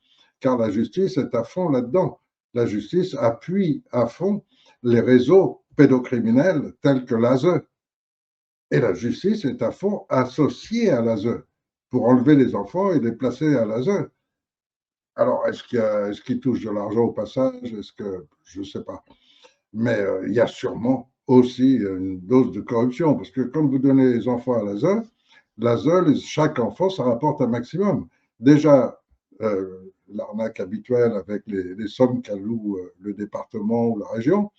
car la justice est à fond là-dedans. La justice appuie à fond les réseaux pédocriminels tels que l'ASE. Et la justice est à fond associée à l'ASE pour enlever les enfants et les placer à l'ASE. Alors, est-ce qu'il touche de l'argent au passage? Est-ce que je ne sais pas. Mais il y a sûrement aussi une dose de corruption, parce que quand vous donnez les enfants à l'ASE, chaque enfant, ça rapporte un maximum. Déjà, l'arnaque habituelle avec les sommes qu'alloue le département ou la région,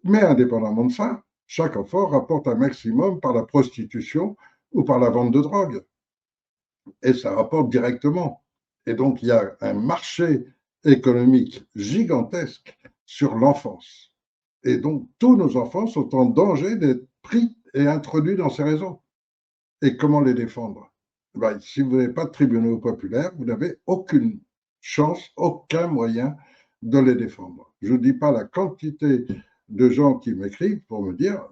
mais indépendamment de ça, chaque enfant rapporte un maximum par la prostitution ou par la vente de drogue. Et ça rapporte directement. Et donc, il y a un marché économique gigantesque sur l'enfance. Et donc, tous nos enfants sont en danger d'être pris et introduits dans ces réseaux. Et comment les défendre? Ben, si vous n'avez pas de tribunaux populaires, vous n'avez aucune chance, aucun moyen de les défendre. Je ne dis pas la quantité de gens qui m'écrivent pour me dire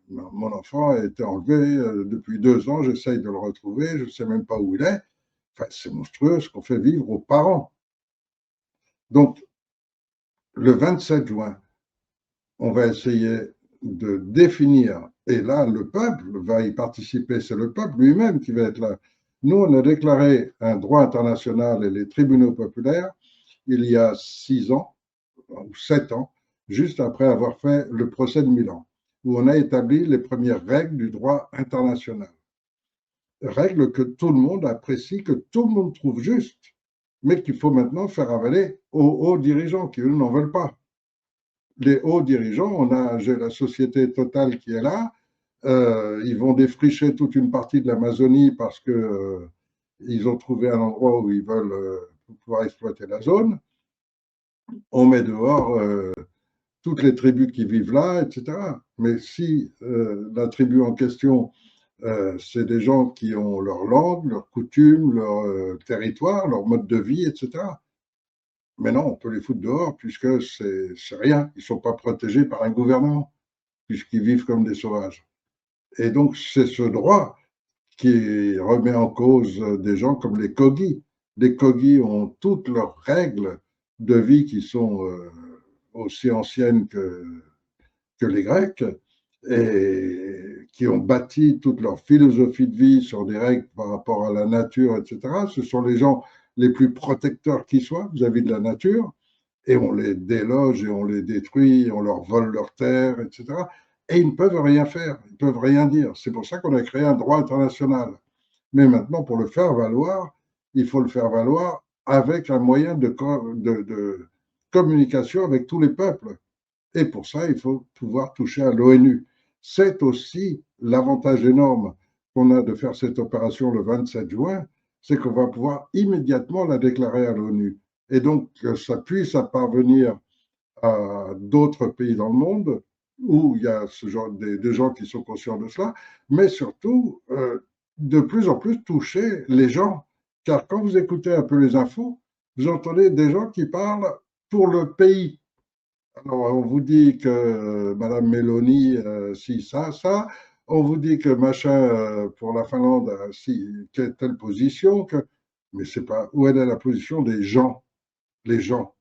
mon enfant a été enlevé depuis 2 ans, j'essaye de le retrouver, je ne sais même pas où il est. Enfin, c'est monstrueux ce qu'on fait vivre aux parents. Donc, le 27 juin, on va essayer de définir, et là, le peuple va y participer, c'est le peuple lui-même qui va être là. Nous, on a déclaré un droit international et les tribunaux populaires il y a 6 ans, ou 7 ans, juste après avoir fait le procès de Milan, où on a établi les premières règles du droit international. Règles que tout le monde apprécie, que tout le monde trouve justes, mais qu'il faut maintenant faire avaler aux hauts dirigeants qui, eux, n'en veulent pas. Les hauts dirigeants, j'ai la société Total qui est là, ils vont défricher toute une partie de l'Amazonie parce que ils ont trouvé un endroit où ils veulent pouvoir exploiter la zone. On met dehors toutes les tribus qui vivent là, etc. Mais si la tribu en question, c'est des gens qui ont leur langue, leurs coutumes, leur territoire, leur mode de vie, etc. Mais non, on peut les foutre dehors puisque c'est rien. Ils ne sont pas protégés par un gouvernement puisqu'ils vivent comme des sauvages. Et donc, c'est ce droit qui remet en cause des gens comme les Kogis. Les Kogis ont toutes leurs règles de vie qui sont aussi anciennes que les Grecs et qui ont bâti toute leur philosophie de vie sur des règles par rapport à la nature, etc. Ce sont les gens les plus protecteurs qui soient vis-à-vis de la nature et on les déloge et on les détruit, on leur vole leurs terres, etc. Et ils ne peuvent rien faire, ils ne peuvent rien dire. C'est pour ça qu'on a créé un droit international. Mais maintenant, pour le faire valoir, il faut le faire valoir avec un moyen de communication avec tous les peuples. Et pour ça, il faut pouvoir toucher à l'ONU. C'est aussi l'avantage énorme qu'on a de faire cette opération le 27 juin, c'est qu'on va pouvoir immédiatement la déclarer à l'ONU. Et donc, que ça puisse parvenir à d'autres pays dans le monde où il y a ce genre des gens qui sont conscients de cela, mais surtout de plus en plus toucher les gens. Car quand vous écoutez un peu les infos, vous entendez des gens qui parlent pour le pays. Alors, on vous dit que Madame Meloni, si ça, on vous dit que machin pour la Finlande, si telle position, mais c'est pas où est la position des gens, les gens,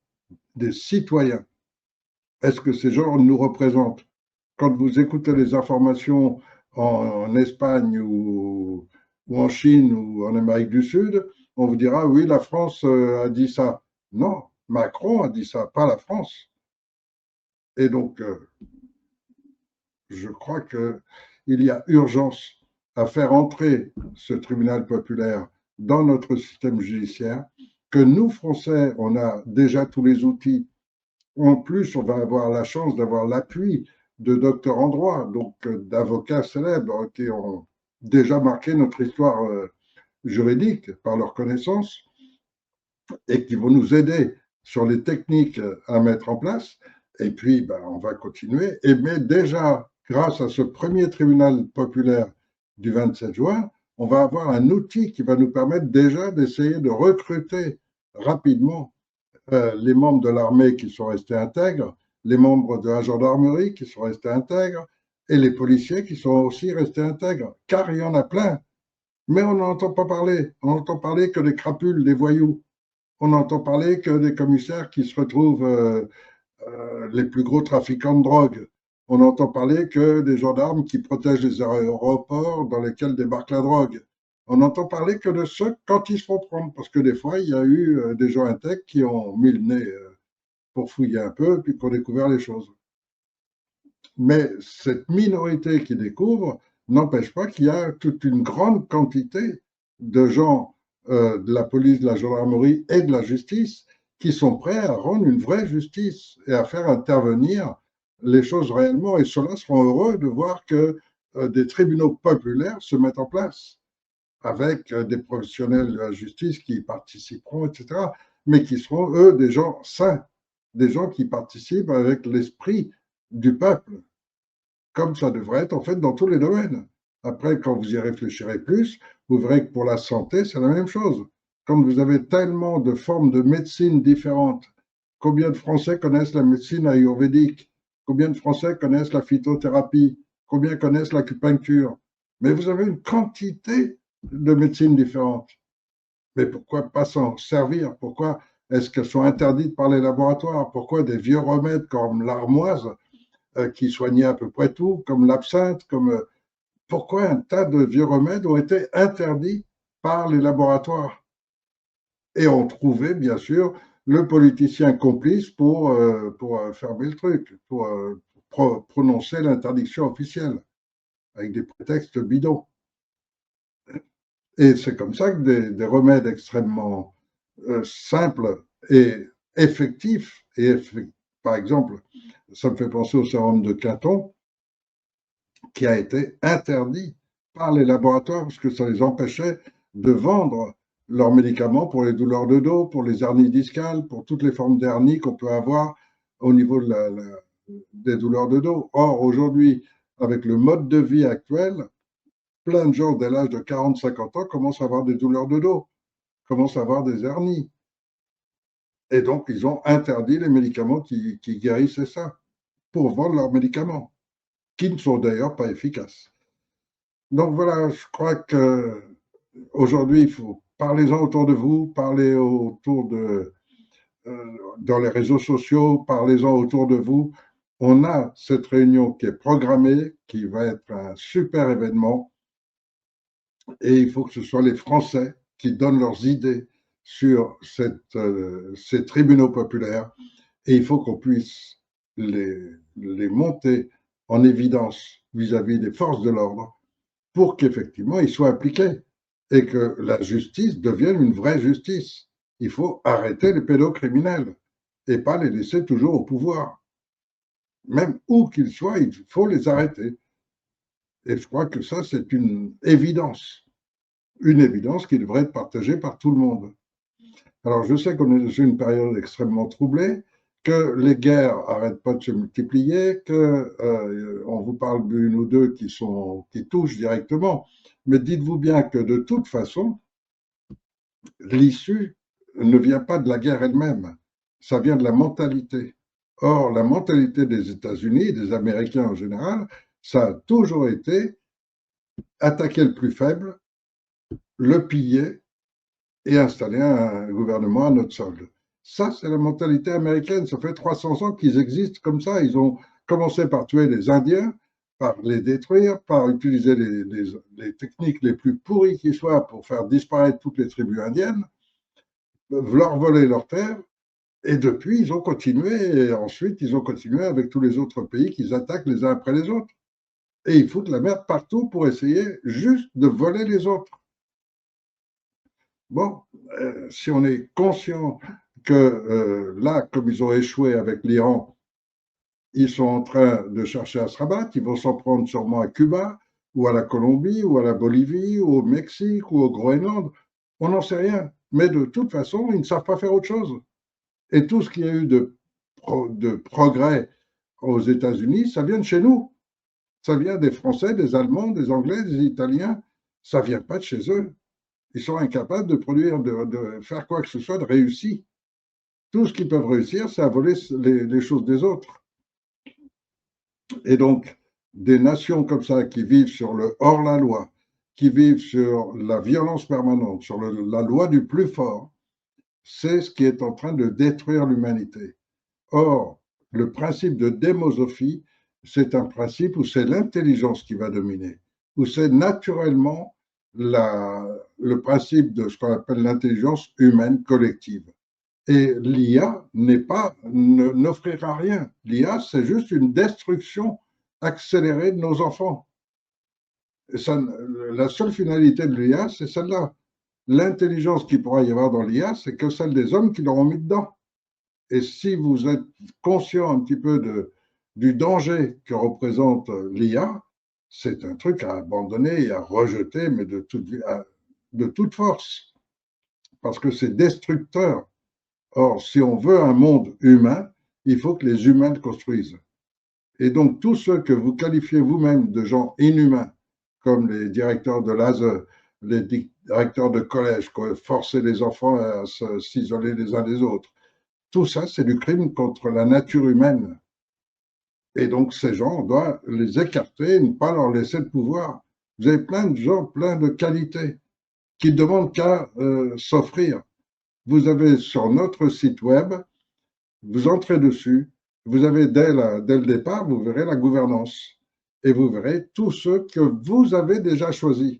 des citoyens. Est-ce que ces gens nous représentent? Quand vous écoutez les informations en Espagne ou en Chine ou en Amérique du Sud, on vous dira oui, la France a dit ça. Non, Macron a dit ça, pas la France. Et donc, je crois qu'il y a urgence à faire entrer ce tribunal populaire dans notre système judiciaire que nous, Français, on a déjà tous les outils. En plus, on va avoir la chance d'avoir l'appui de docteurs en droit, donc d'avocats célèbres qui ont déjà marqué notre histoire juridique par leurs connaissances et qui vont nous aider sur les techniques à mettre en place. Et puis, ben, on va continuer. Mais déjà, grâce à ce premier tribunal populaire du 27 juin, on va avoir un outil qui va nous permettre déjà d'essayer de recruter rapidement les membres de l'armée qui sont restés intègres, les membres de la gendarmerie qui sont restés intègres et les policiers qui sont aussi restés intègres, car il y en a plein. Mais on n'entend pas parler. On n'entend parler que des crapules, des voyous. On n'entend parler que des commissaires qui se retrouvent les plus gros trafiquants de drogue. On n'entend parler que des gendarmes qui protègent les aéroports dans lesquels débarque la drogue. On n'entend parler que de ceux quand ils se font prendre, parce que des fois, il y a eu des gens intègres qui ont mis le nez pour fouiller un peu, puis qui ont découvert les choses. Mais cette minorité qui découvre n'empêche pas qu'il y a toute une grande quantité de gens de la police, de la gendarmerie et de la justice qui sont prêts à rendre une vraie justice et à faire intervenir les choses réellement. Et ceux-là seront heureux de voir que des tribunaux populaires se mettent en place avec des professionnels de la justice qui y participeront, etc., mais qui seront, eux, des gens sains, des gens qui participent avec l'esprit du peuple, comme ça devrait être en fait dans tous les domaines. Après, quand vous y réfléchirez plus, vous verrez que pour la santé, c'est la même chose. Comme vous avez tellement de formes de médecine différentes, combien de Français connaissent la médecine ayurvédique? Combien de Français connaissent la phytothérapie? Combien connaissent l'acupuncture? Mais vous avez une quantité de médecines différentes. Mais pourquoi pas s'en servir? Pourquoi est-ce qu'elles sont interdites par les laboratoires? Pourquoi des vieux remèdes comme l'armoise qui soignaient à peu près tout, comme l'absinthe, comme pourquoi un tas de vieux remèdes ont été interdits par les laboratoires? Et on trouvait bien sûr le politicien complice pour fermer le truc, pour prononcer l'interdiction officielle avec des prétextes bidons. Et c'est comme ça que des remèdes extrêmement simples et effectifs, par exemple, ça me fait penser au sérum de Quinton, qui a été interdit par les laboratoires parce que ça les empêchait de vendre leurs médicaments pour les douleurs de dos, pour les hernies discales, pour toutes les formes d'hernie qu'on peut avoir au niveau des douleurs de dos. Or, aujourd'hui, avec le mode de vie actuel, plein de gens dès l'âge de 40-50 ans commencent à avoir des douleurs de dos, commencent à avoir des hernies. Et donc, ils ont interdit les médicaments qui guérissaient ça pour vendre leurs médicaments, qui ne sont d'ailleurs pas efficaces. Donc voilà, je crois qu'aujourd'hui, il faut parler-en autour de vous, parler autour dans les réseaux sociaux, parlez-en autour de vous. On a cette réunion qui est programmée, qui va être un super événement. Et il faut que ce soit les Français qui donnent leurs idées sur ces tribunaux populaires. Et il faut qu'on puisse les monter en évidence vis-à-vis des forces de l'ordre pour qu'effectivement ils soient appliqués et que la justice devienne une vraie justice. Il faut arrêter les pédocriminels et pas les laisser toujours au pouvoir. Même où qu'ils soient, il faut les arrêter. Et je crois que ça, c'est une évidence qui devrait être partagée par tout le monde. Alors, je sais qu'on est dans une période extrêmement troublée, que les guerres n'arrêtent pas de se multiplier, qu'on vous parle d'une ou deux qui touchent directement. Mais dites-vous bien que de toute façon, l'issue ne vient pas de la guerre elle-même, ça vient de la mentalité. Or, la mentalité des États-Unis, des Américains en général, ça a toujours été attaquer le plus faible, le piller et installer un gouvernement à notre solde. Ça, c'est la mentalité américaine. Ça fait 300 ans qu'ils existent comme ça. Ils ont commencé par tuer les Indiens, par les détruire, par utiliser les techniques les plus pourries qui soient pour faire disparaître toutes les tribus indiennes, leur voler leurs terres. Et depuis, ils ont continué. Et ensuite, ils ont continué avec tous les autres pays qu'ils attaquent les uns après les autres. Et ils foutent la merde partout pour essayer juste de voler les autres. Bon, si on est conscient que là, comme ils ont échoué avec l'Iran, ils sont en train de chercher à se rabattre, ils vont s'en prendre sûrement à Cuba, ou à la Colombie, ou à la Bolivie, ou au Mexique, ou au Groenland. On n'en sait rien. Mais de toute façon, ils ne savent pas faire autre chose. Et tout ce qu'il y a eu de progrès aux États-Unis, ça vient de chez nous. Ça vient des Français, des Allemands, des Anglais, des Italiens. Ça ne vient pas de chez eux. Ils sont incapables de produire, de faire quoi que ce soit de réussi. Tout ce qu'ils peuvent réussir, c'est à voler les choses des autres. Et donc, des nations comme ça qui vivent sur le hors-la-loi, qui vivent sur la violence permanente, sur la loi du plus fort, c'est ce qui est en train de détruire l'humanité. Or, le principe de démosophie, c'est un principe où c'est l'intelligence qui va dominer, où c'est naturellement le principe de ce qu'on appelle l'intelligence humaine collective. Et l'IA n'offrira rien. L'IA, c'est juste une destruction accélérée de nos enfants. Et ça, la seule finalité de l'IA, c'est celle-là. L'intelligence qu'il pourra y avoir dans l'IA, c'est que celle des hommes qui l'auront mis dedans. Et si vous êtes conscient un petit peu du danger que représente l'IA, c'est un truc à abandonner et à rejeter, mais de toute force, parce que c'est destructeur. Or, si on veut un monde humain, il faut que les humains le construisent. Et donc, tous ceux que vous qualifiez vous-même de gens inhumains, comme les directeurs de l'ASE, les directeurs de collège, qui forçaient les enfants à s'isoler les uns des autres, tout ça, c'est du crime contre la nature humaine. Et donc, ces gens, on doit les écarter, ne pas leur laisser le pouvoir. Vous avez plein de gens, plein de qualités, qui ne demandent qu'à s'offrir. Vous avez sur notre site web, vous entrez dessus, vous avez dès le départ, vous verrez la gouvernance. Et vous verrez tous ceux que vous avez déjà choisis.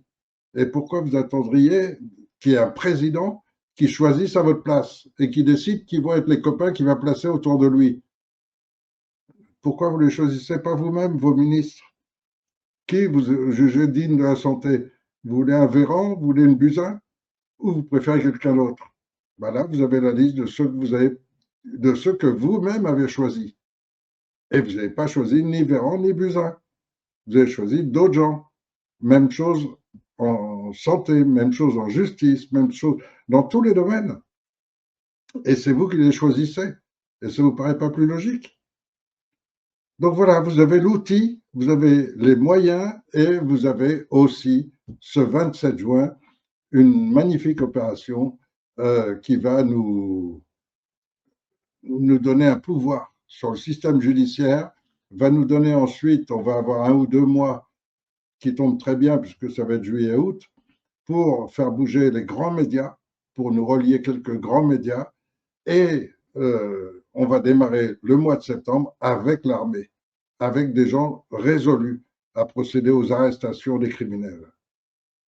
Et pourquoi vous attendriez qu'il y ait un président qui choisisse à votre place et qui décide qui vont être les copains qu'il va placer autour de lui? Pourquoi vous ne les choisissez pas vous-même, vos ministres? Qui vous jugez digne de la santé? Vous voulez un Véran, vous voulez une Buzyn, ou vous préférez quelqu'un d'autre? Ben là, vous avez la liste de ceux que vous-même avez choisis. Et vous n'avez pas choisi ni Véran ni Buzyn. Vous avez choisi d'autres gens. Même chose en santé, même chose en justice, même chose dans tous les domaines. Et c'est vous qui les choisissez. Et ça ne vous paraît pas plus logique? Donc voilà, vous avez l'outil, vous avez les moyens et vous avez aussi ce 27 juin une magnifique opération qui va nous donner un pouvoir sur le système judiciaire, va nous donner ensuite, on va avoir 1 ou 2 mois qui tombent très bien puisque ça va être juillet-août, pour faire bouger les grands médias, pour nous relier quelques grands médias et on va démarrer le mois de septembre avec l'armée, avec des gens résolus à procéder aux arrestations des criminels.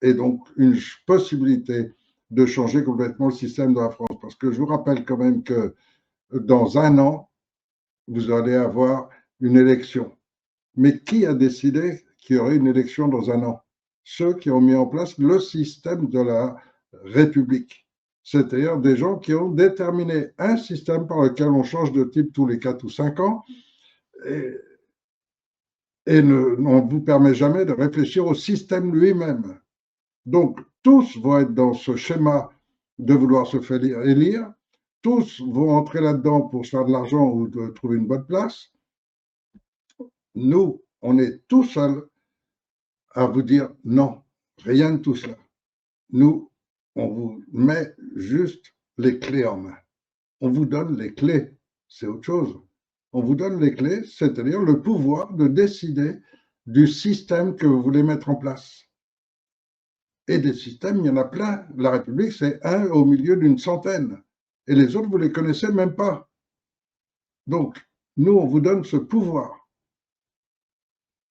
Et donc, une possibilité de changer complètement le système de la France. Parce que je vous rappelle quand même que dans 1 an, vous allez avoir une élection. Mais qui a décidé qu'il y aurait une élection dans 1 an? Ceux qui ont mis en place le système de la République. C'est-à-dire des gens qui ont déterminé un système par lequel on change de type tous les 4 ou 5 ans et on ne vous permet jamais de réfléchir au système lui-même. Donc, tous vont être dans ce schéma de vouloir se faire élire, tous vont entrer là-dedans pour se faire de l'argent ou de trouver une bonne place. Nous, on est tout seuls à vous dire non, rien de tout cela. Nous, on vous met juste les clés en main. On vous donne les clés, c'est autre chose. On vous donne les clés, c'est-à-dire le pouvoir de décider du système que vous voulez mettre en place. Et des systèmes, il y en a plein. La République, c'est un au milieu d'une centaine. Et les autres, vous ne les connaissez même pas. Donc, nous, on vous donne ce pouvoir.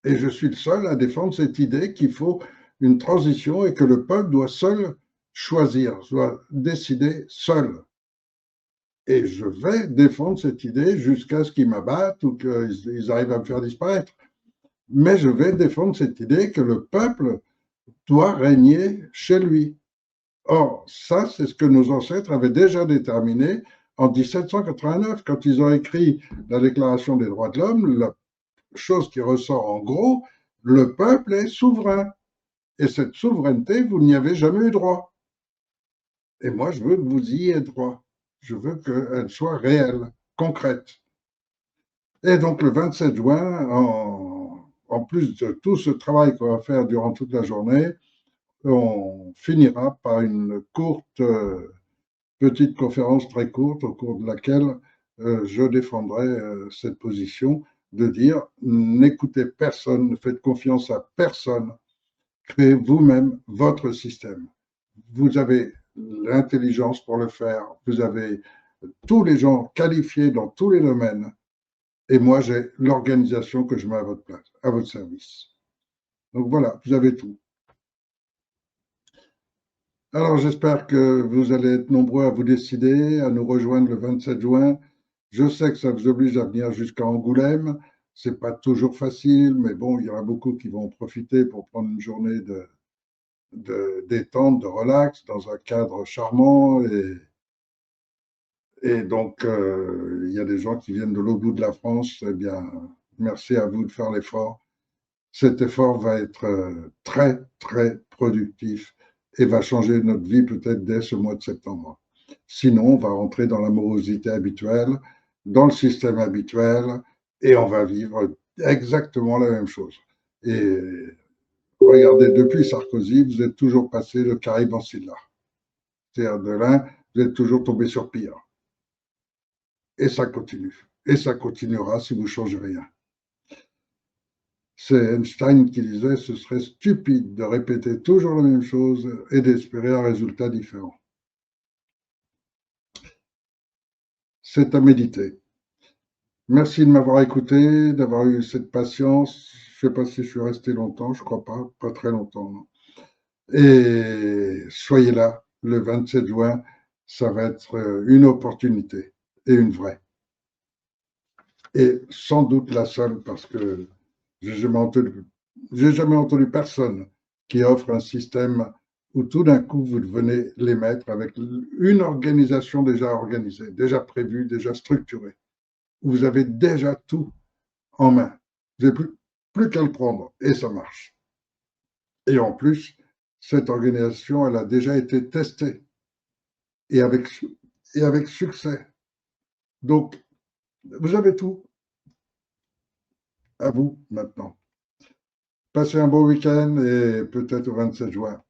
Et je suis le seul à défendre cette idée qu'il faut une transition et que le peuple doit seul choisir, doit décider seul. Et je vais défendre cette idée jusqu'à ce qu'ils m'abattent ou qu'ils arrivent à me faire disparaître. Mais je vais défendre cette idée que le peuple doit régner chez lui. Or, ça, c'est ce que nos ancêtres avaient déjà déterminé en 1789, quand ils ont écrit la Déclaration des droits de l'homme. La chose qui ressort en gros, le peuple est souverain. Et cette souveraineté, vous n'y avez jamais eu droit. Et moi, je veux que vous y ayez droit. Je veux qu'elle soit réelle, concrète. Et donc, le 27 juin, en plus de tout ce travail qu'on va faire durant toute la journée, on finira par une courte, petite conférence très courte au cours de laquelle je défendrai cette position de dire n'écoutez personne, ne faites confiance à personne, créez vous-même votre système. Vous avez l'intelligence pour le faire, vous avez tous les gens qualifiés dans tous les domaines, et moi j'ai l'organisation que je mets à votre place, à votre service. Donc voilà, vous avez tout. Alors j'espère que vous allez être nombreux à vous décider, à nous rejoindre le 27 juin. Je sais que ça vous oblige à venir jusqu'à Angoulême. C'est pas toujours facile, mais bon, il y aura beaucoup qui vont en profiter pour prendre une journée de détente, de relax, dans un cadre charmant. Et donc, il y a des gens qui viennent de l'autre bout de la France. Eh bien, merci à vous de faire l'effort. Cet effort va être très, très productif et va changer notre vie peut-être dès ce mois de septembre. Sinon, on va rentrer dans la morosité habituelle, dans le système habituel, et on va vivre exactement la même chose. Et regardez, depuis Sarkozy, vous êtes toujours passé de Caraïbes en Silla. C'est-à-dire de l'un, vous êtes toujours tombé sur pire. Et ça continue. Et ça continuera si vous ne changez rien. C'est Einstein qui disait ce serait stupide de répéter toujours la même chose et d'espérer un résultat différent. C'est à méditer. Merci de m'avoir écouté, d'avoir eu cette patience. Je ne sais pas si je suis resté longtemps, je ne crois pas, pas très longtemps. Non. Et soyez là le 27 juin, ça va être une opportunité et une vraie. Et sans doute la seule parce que j'ai jamais entendu personne qui offre un système où tout d'un coup vous devenez les maîtres avec une organisation déjà organisée, déjà prévue, déjà structurée, où vous avez déjà tout en main. Vous n'avez plus qu'à le prendre et ça marche. Et en plus, cette organisation, elle a déjà été testée et avec succès. Donc, vous avez tout. À vous maintenant. Passez un bon week-end et peut-être au 27 juin.